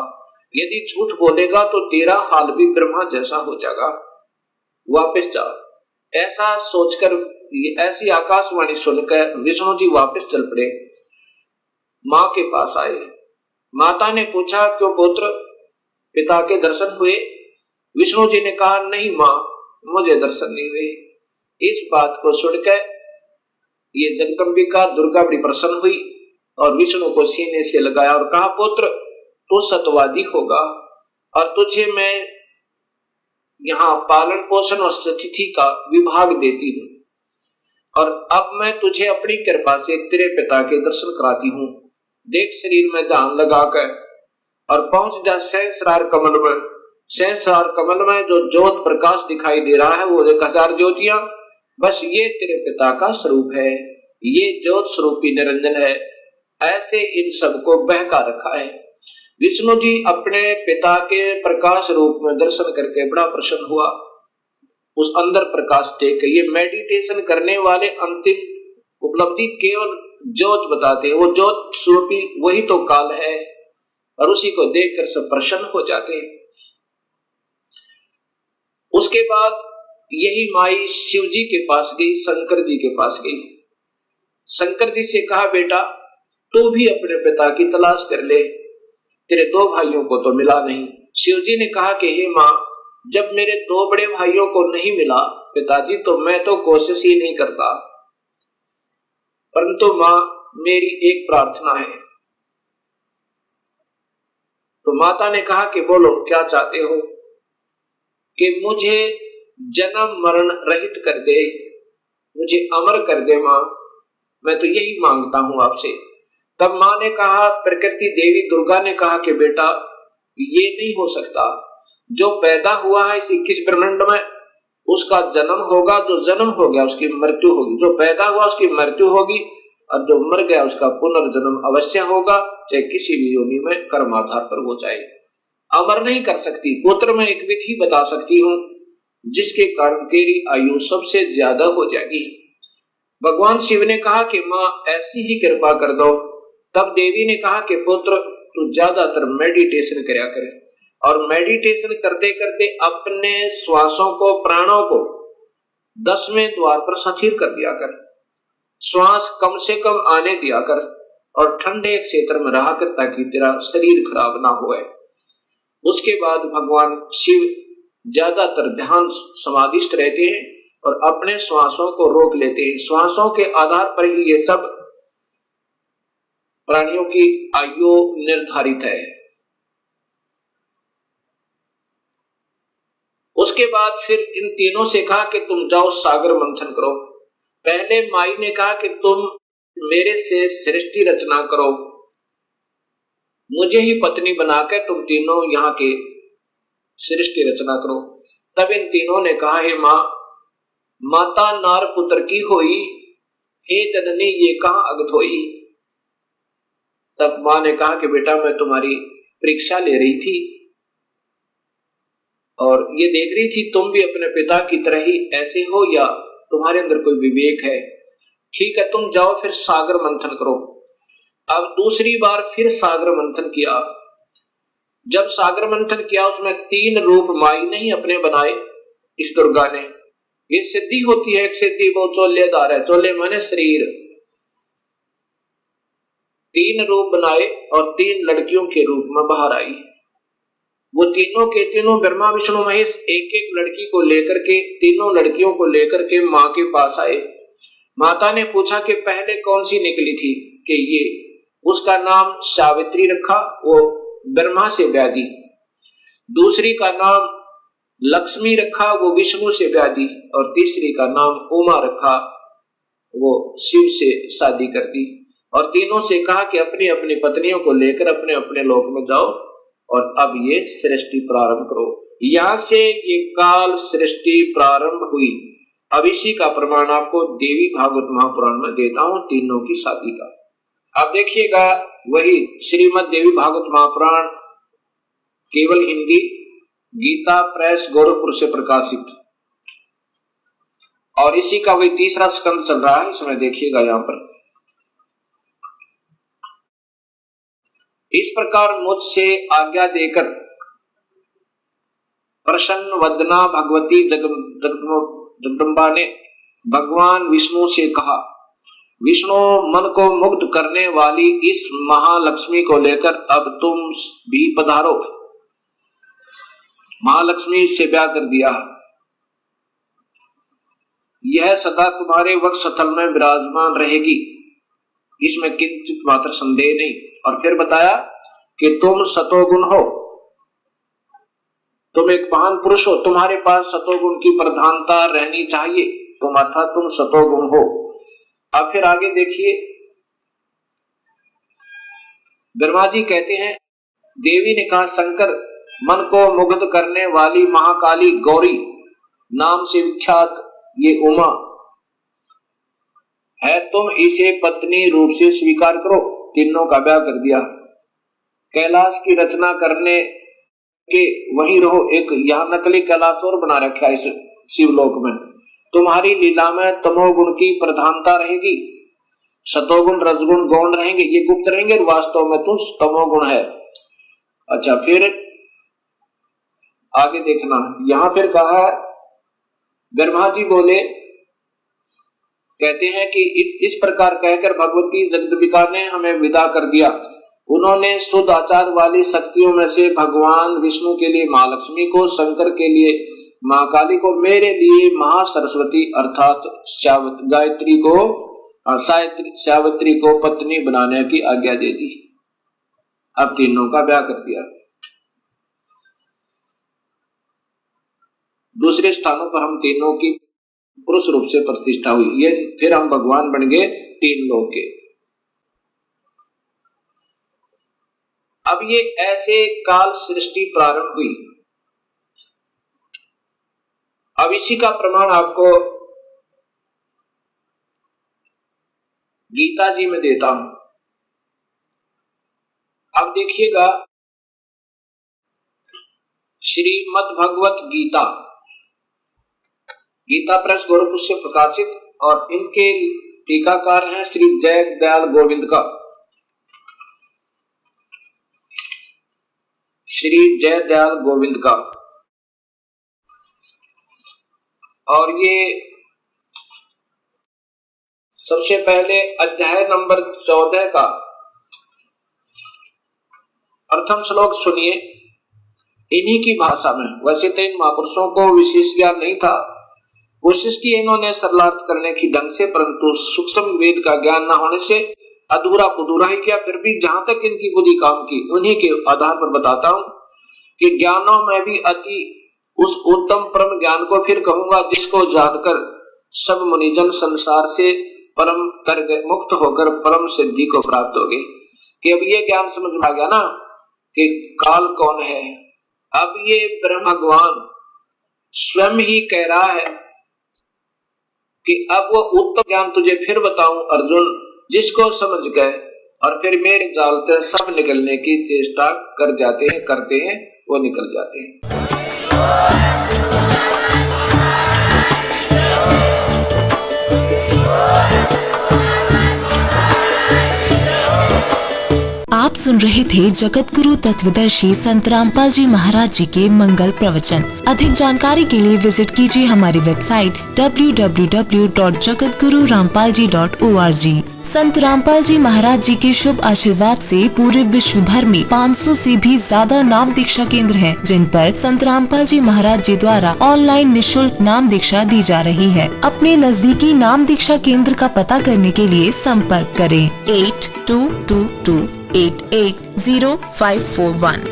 यदि झूठ बोलेगा तो तेरा हाल भी ब्रह्मा जैसा हो जाएगा, वापस जा। ऐसा सोचकर, ऐसी आकाशवाणी सुनकर विष्णु जी वापस चल पड़े, मां के पास आए। माता ने पूछा, क्यों पुत्र, पिता के दर्शन हुए? विष्णु जी ने कहा, नहीं मां, मुझे दर्शन नहीं हुए। इस बात को सुनकर ये जगदम्बिका दुर्गा बड़ी प्रसन्न हुई और विष्णु को सीने से लगाया और कहा, पुत्र तू सत्यवादी होगा और तुझे मैं यहाँ पालन पोषण और स्थिति का विभाग देती हूँ, और अब मैं तुझे अपनी कृपा से तेरे पिता के दर्शन कराती हूँ। देख शरीर में ध्यान लगाकर और पहुंच जा सहस्रार कमल में। सहस्रार कमल में जो ज्योत प्रकाश दिखाई दे रहा है वो 1000 ज्योतियां, बस ये तेरे पिता का स्वरूप है, ये ज्योत स्वरूपी निरंजन है। ऐसे इन सबको बहका रखा है। विष्णु जी अपने पिता के प्रकाश रूप में दर्शन करके बड़ा प्रसन्न हुआ। उस अंदर प्रकाश देख, ये मेडिटेशन करने वाले अंतिम उपलब्धि केवल ज्योत बताते हैं, वो ज्योत स्वरूपी वही तो काल है, और उसी को देखकर सब प्रसन्न हो जाते हैं। उसके बाद यही माई शिव जी के पास गई, शंकर जी के पास गई। शंकर जी से कहा, बेटा तू भी अपने पिता की तलाश कर ले, तेरे दो भाइयों को तो मिला नहीं। शिव जी ने कहा कि हे माँ, जब मेरे दो बड़े भाइयों को नहीं मिला पिताजी, तो मैं तो कोशिश ही नहीं करता, परंतु माँ मेरी एक प्रार्थना है। तो माता ने कहा कि बोलो क्या चाहते हो? कि मुझे जन्म मरण रहित कर दे, मुझे अमर कर दे माँ, मैं तो यही मांगता हूं आपसे। तब माँ ने कहा, प्रकृति देवी दुर्गा ने कहा कि बेटा ये नहीं हो सकता, जो पैदा हुआ है इस 21 ब्रह्मांड में उसका जन्म होगा, जो जन्म हो गया उसकी मृत्यु होगी, जो पैदा हुआ उसकी मृत्यु होगी, और जो मर गया उसका पुनर्जन्म अवश्य होगा, चाहे किसी भी योनि में कर्म आधार पर वो जाए। अमर नहीं कर सकती। पुत्र में एक विधि बता सकती हूँ जिसके कारण तेरी आयु सबसे ज्यादा हो जाएगी। भगवान शिव ने कहा कि माँ ऐसी ही कृपा कर दो। तब देवी ने कहा कि पुत्र तू ज्यादातर मेडिटेशन करया करे, और मेडिटेशन करते करते अपने श्वासों को, प्राणों को 10वें द्वार पर स्थिर कर दिया कर, श्वास कम से कम आने दिया कर, और ठंडे क्षेत्र में रहा कर ताकि तेरा शरीर खराब ना होए। उसके बाद भगवान शिव ज्यादातर ध्यान समाधिस्थ रहते हैं और अपने श्वासों को रोक लेते हैं। श्वासों के आधार पर ही ये सब प्राणियों की आयु निर्धारित है। उसके बाद फिर इन तीनों से कहा कि तुम जाओ सागर मंथन करो। पहले माई ने कहा कि तुम मेरे से सृष्टि रचना करो, मुझे ही पत्नी बनाकर तुम तीनों यहाँ के सृष्टि रचना करो। तब इन तीनों ने कहा, हे माँ, माता नार पुत्र की होई, हे जननी ये कहाँ अगत होई। तब माँ ने कहा कि बेटा मैं तुम्हारी परीक्षा ले रही थी और ये देख रही थी तुम भी अपने पिता की तरह ही ऐसे हो या तुम्हारे अंदर कोई विवेक है। ठीक है, तुम जाओ फिर सागर मंथन करो। अब दूसरी बार फिर सागर मंथन किया। जब सागर मंथन किया उसमें 3 रूप माई नहीं अपने बनाए इस दुर्गा ने। ये सिद्धि होती है, एक सिद्धि वो चोलेदार है, चोले माने शरीर। 3 रूप बनाए और 3 लड़कियों के रूप में बाहर आई। वो तीनों के तीनों ब्रह्मा विष्णु महेश एक एक लड़की को लेकर के, तीनों लड़कियों को लेकर के माँ के पास आए। माता ने पूछा कि पहले कौन सी निकली थी? कि ये, उसका नाम सावित्री रखा, वो ब्रह्मा से ब्याह दी। दूसरी का नाम लक्ष्मी रखा, वो विष्णु से ब्याह दी। और तीसरी का नाम उमा रखा, वो शिव से शादी कर दी। और तीनों से कहा कि अपनी अपनी पत्नियों को लेकर अपने अपने लोक में जाओ और अब ये सृष्टि प्रारंभ करो। यहां से ये काल सृष्टि प्रारंभ हुई। अब इसी का प्रमाण आपको देवी भागवत महापुराण में देता हूं, तीनों की शादी का। अब देखिएगा वही श्रीमद देवी भागवत महापुराण, केवल हिंदी, गीता प्रेस गोरखपुर से प्रकाशित, और इसी का वही 3रा स्कंद चल रहा है। इसमें देखिएगा यहां पर इस प्रकार मुझसे आज्ञा देकर प्रसन्न वदना भगवती जगदम्बा ने भगवान विष्णु से कहा, विष्णु मन को मुग्ध करने वाली इस महालक्ष्मी को लेकर अब तुम भी पधारो। महालक्ष्मी से ब्याह कर दिया। यह सदा तुम्हारे वक्षस्थल में विराजमान रहेगी, इसमें किंचित मात्र संदेह नहीं। और फिर बताया कि तुम सतोगुण हो, तुम एक महान पुरुष हो, तुम्हारे पास सतोगुण की प्रधानता रहनी चाहिए, तुम अर्थात तुम सतोगुण हो। अब फिर आगे देखिए, ब्रह्मा जी कहते हैं, देवी ने कहा, शंकर मन को मुग्ध करने वाली महाकाली गौरी नाम से विख्यात ये उमा है, तुम इसे पत्नी रूप से स्वीकार करो। तीनों का ब्याह कर दिया। कैलाश की रचना करने के वहीं रहो। एक यहाँ नकली कैलाश और बना रखा है इस शिवलोक में। तुम्हारी लीला में तमोगुण की प्रधानता रहेगी, सतोगुण रजगुण गौण रहेंगे, ये गुप्त रहेंगे, वास्तव में तुम तमोगुण है। अच्छा, फिर आगे देखना। यहाँ फिर कहा है, ब्रह्मा जी बोले, कहते हैं कि इस प्रकार कहकर भगवती जगदम्बिका ने हमें विदा कर दिया। उन्होंने शुद्ध आचार वाली शक्तियों में से भगवान विष्णु के लिए माँ लक्ष्मी को, शंकर के लिए महाकाली को, मेरे लिए महासरस्वती अर्थात सावित्री को पत्नी बनाने की आज्ञा दे दी। अब तीनों का ब्याह कर दिया। दूसरे स्थानों पर हम तीनों की पुरुष रूप से प्रतिष्ठा हुई। ये फिर हम भगवान बन गए तीन लोग के। अब ये ऐसे काल सृष्टि प्रारंभ हुई। अब इसी का प्रमाण आपको गीता जी में देता हूं। अब देखिएगा, श्रीमद् भगवत गीता, गीता प्रेस गोरखपुर से प्रकाशित, और इनके टीकाकार हैं श्री जय दयाल गोविंद का, श्री जय दयाल गोविंद का। और ये सबसे पहले अध्याय नंबर 14 का प्रथम श्लोक सुनिए इन्हीं की भाषा में। वैसे तो इन महापुरुषों को विशेष ज्ञान नहीं था, कोशिश की इन्होंने सरलार्थ करने की ढंग से, परंतु सूक्ष्म वेद का ज्ञान न होने से अधूरा पुधूरा ही किया। फिर भी जहां तक इनकी बुद्धि काम की, उन्हीं के आधार पर बताता हूं कि ज्ञानों में भी अति उस उत्तम परम ज्ञान को फिर कहूंगा, जिसको जानकर सब मुनिजन संसार से परम कर गए, मुक्त होकर परम सिद्धि को प्राप्त हो गए। कि अब ये ज्ञान समझ में आ गया ना कि काल कौन है। अब ये ब्रह्म भगवान स्वयं ही कह रहा है कि अब वो उत्तम ज्ञान तुझे फिर बताऊं अर्जुन, जिसको समझ गए और फिर मेरे जाल से सब निकलने की चेष्टा कर जाते हैं, करते हैं, वो निकल जाते हैं। आप सुन रहे थे जगत गुरु तत्वदर्शी संत रामपाल जी महाराज जी के मंगल प्रवचन। अधिक जानकारी के लिए विजिट कीजिए हमारी वेबसाइट www.jagatgururampalji.org। संत रामपाल जी महाराज जी के शुभ आशीर्वाद से पूरे विश्व भर में 500 से भी ज्यादा नाम दीक्षा केंद्र हैं, जिन पर संत रामपाल जी महाराज जी द्वारा ऑनलाइन निशुल्क नाम दीक्षा दी जा रही है। अपने नजदीकी नाम दीक्षा केंद्र का पता करने के लिए संपर्क करें 8222880541।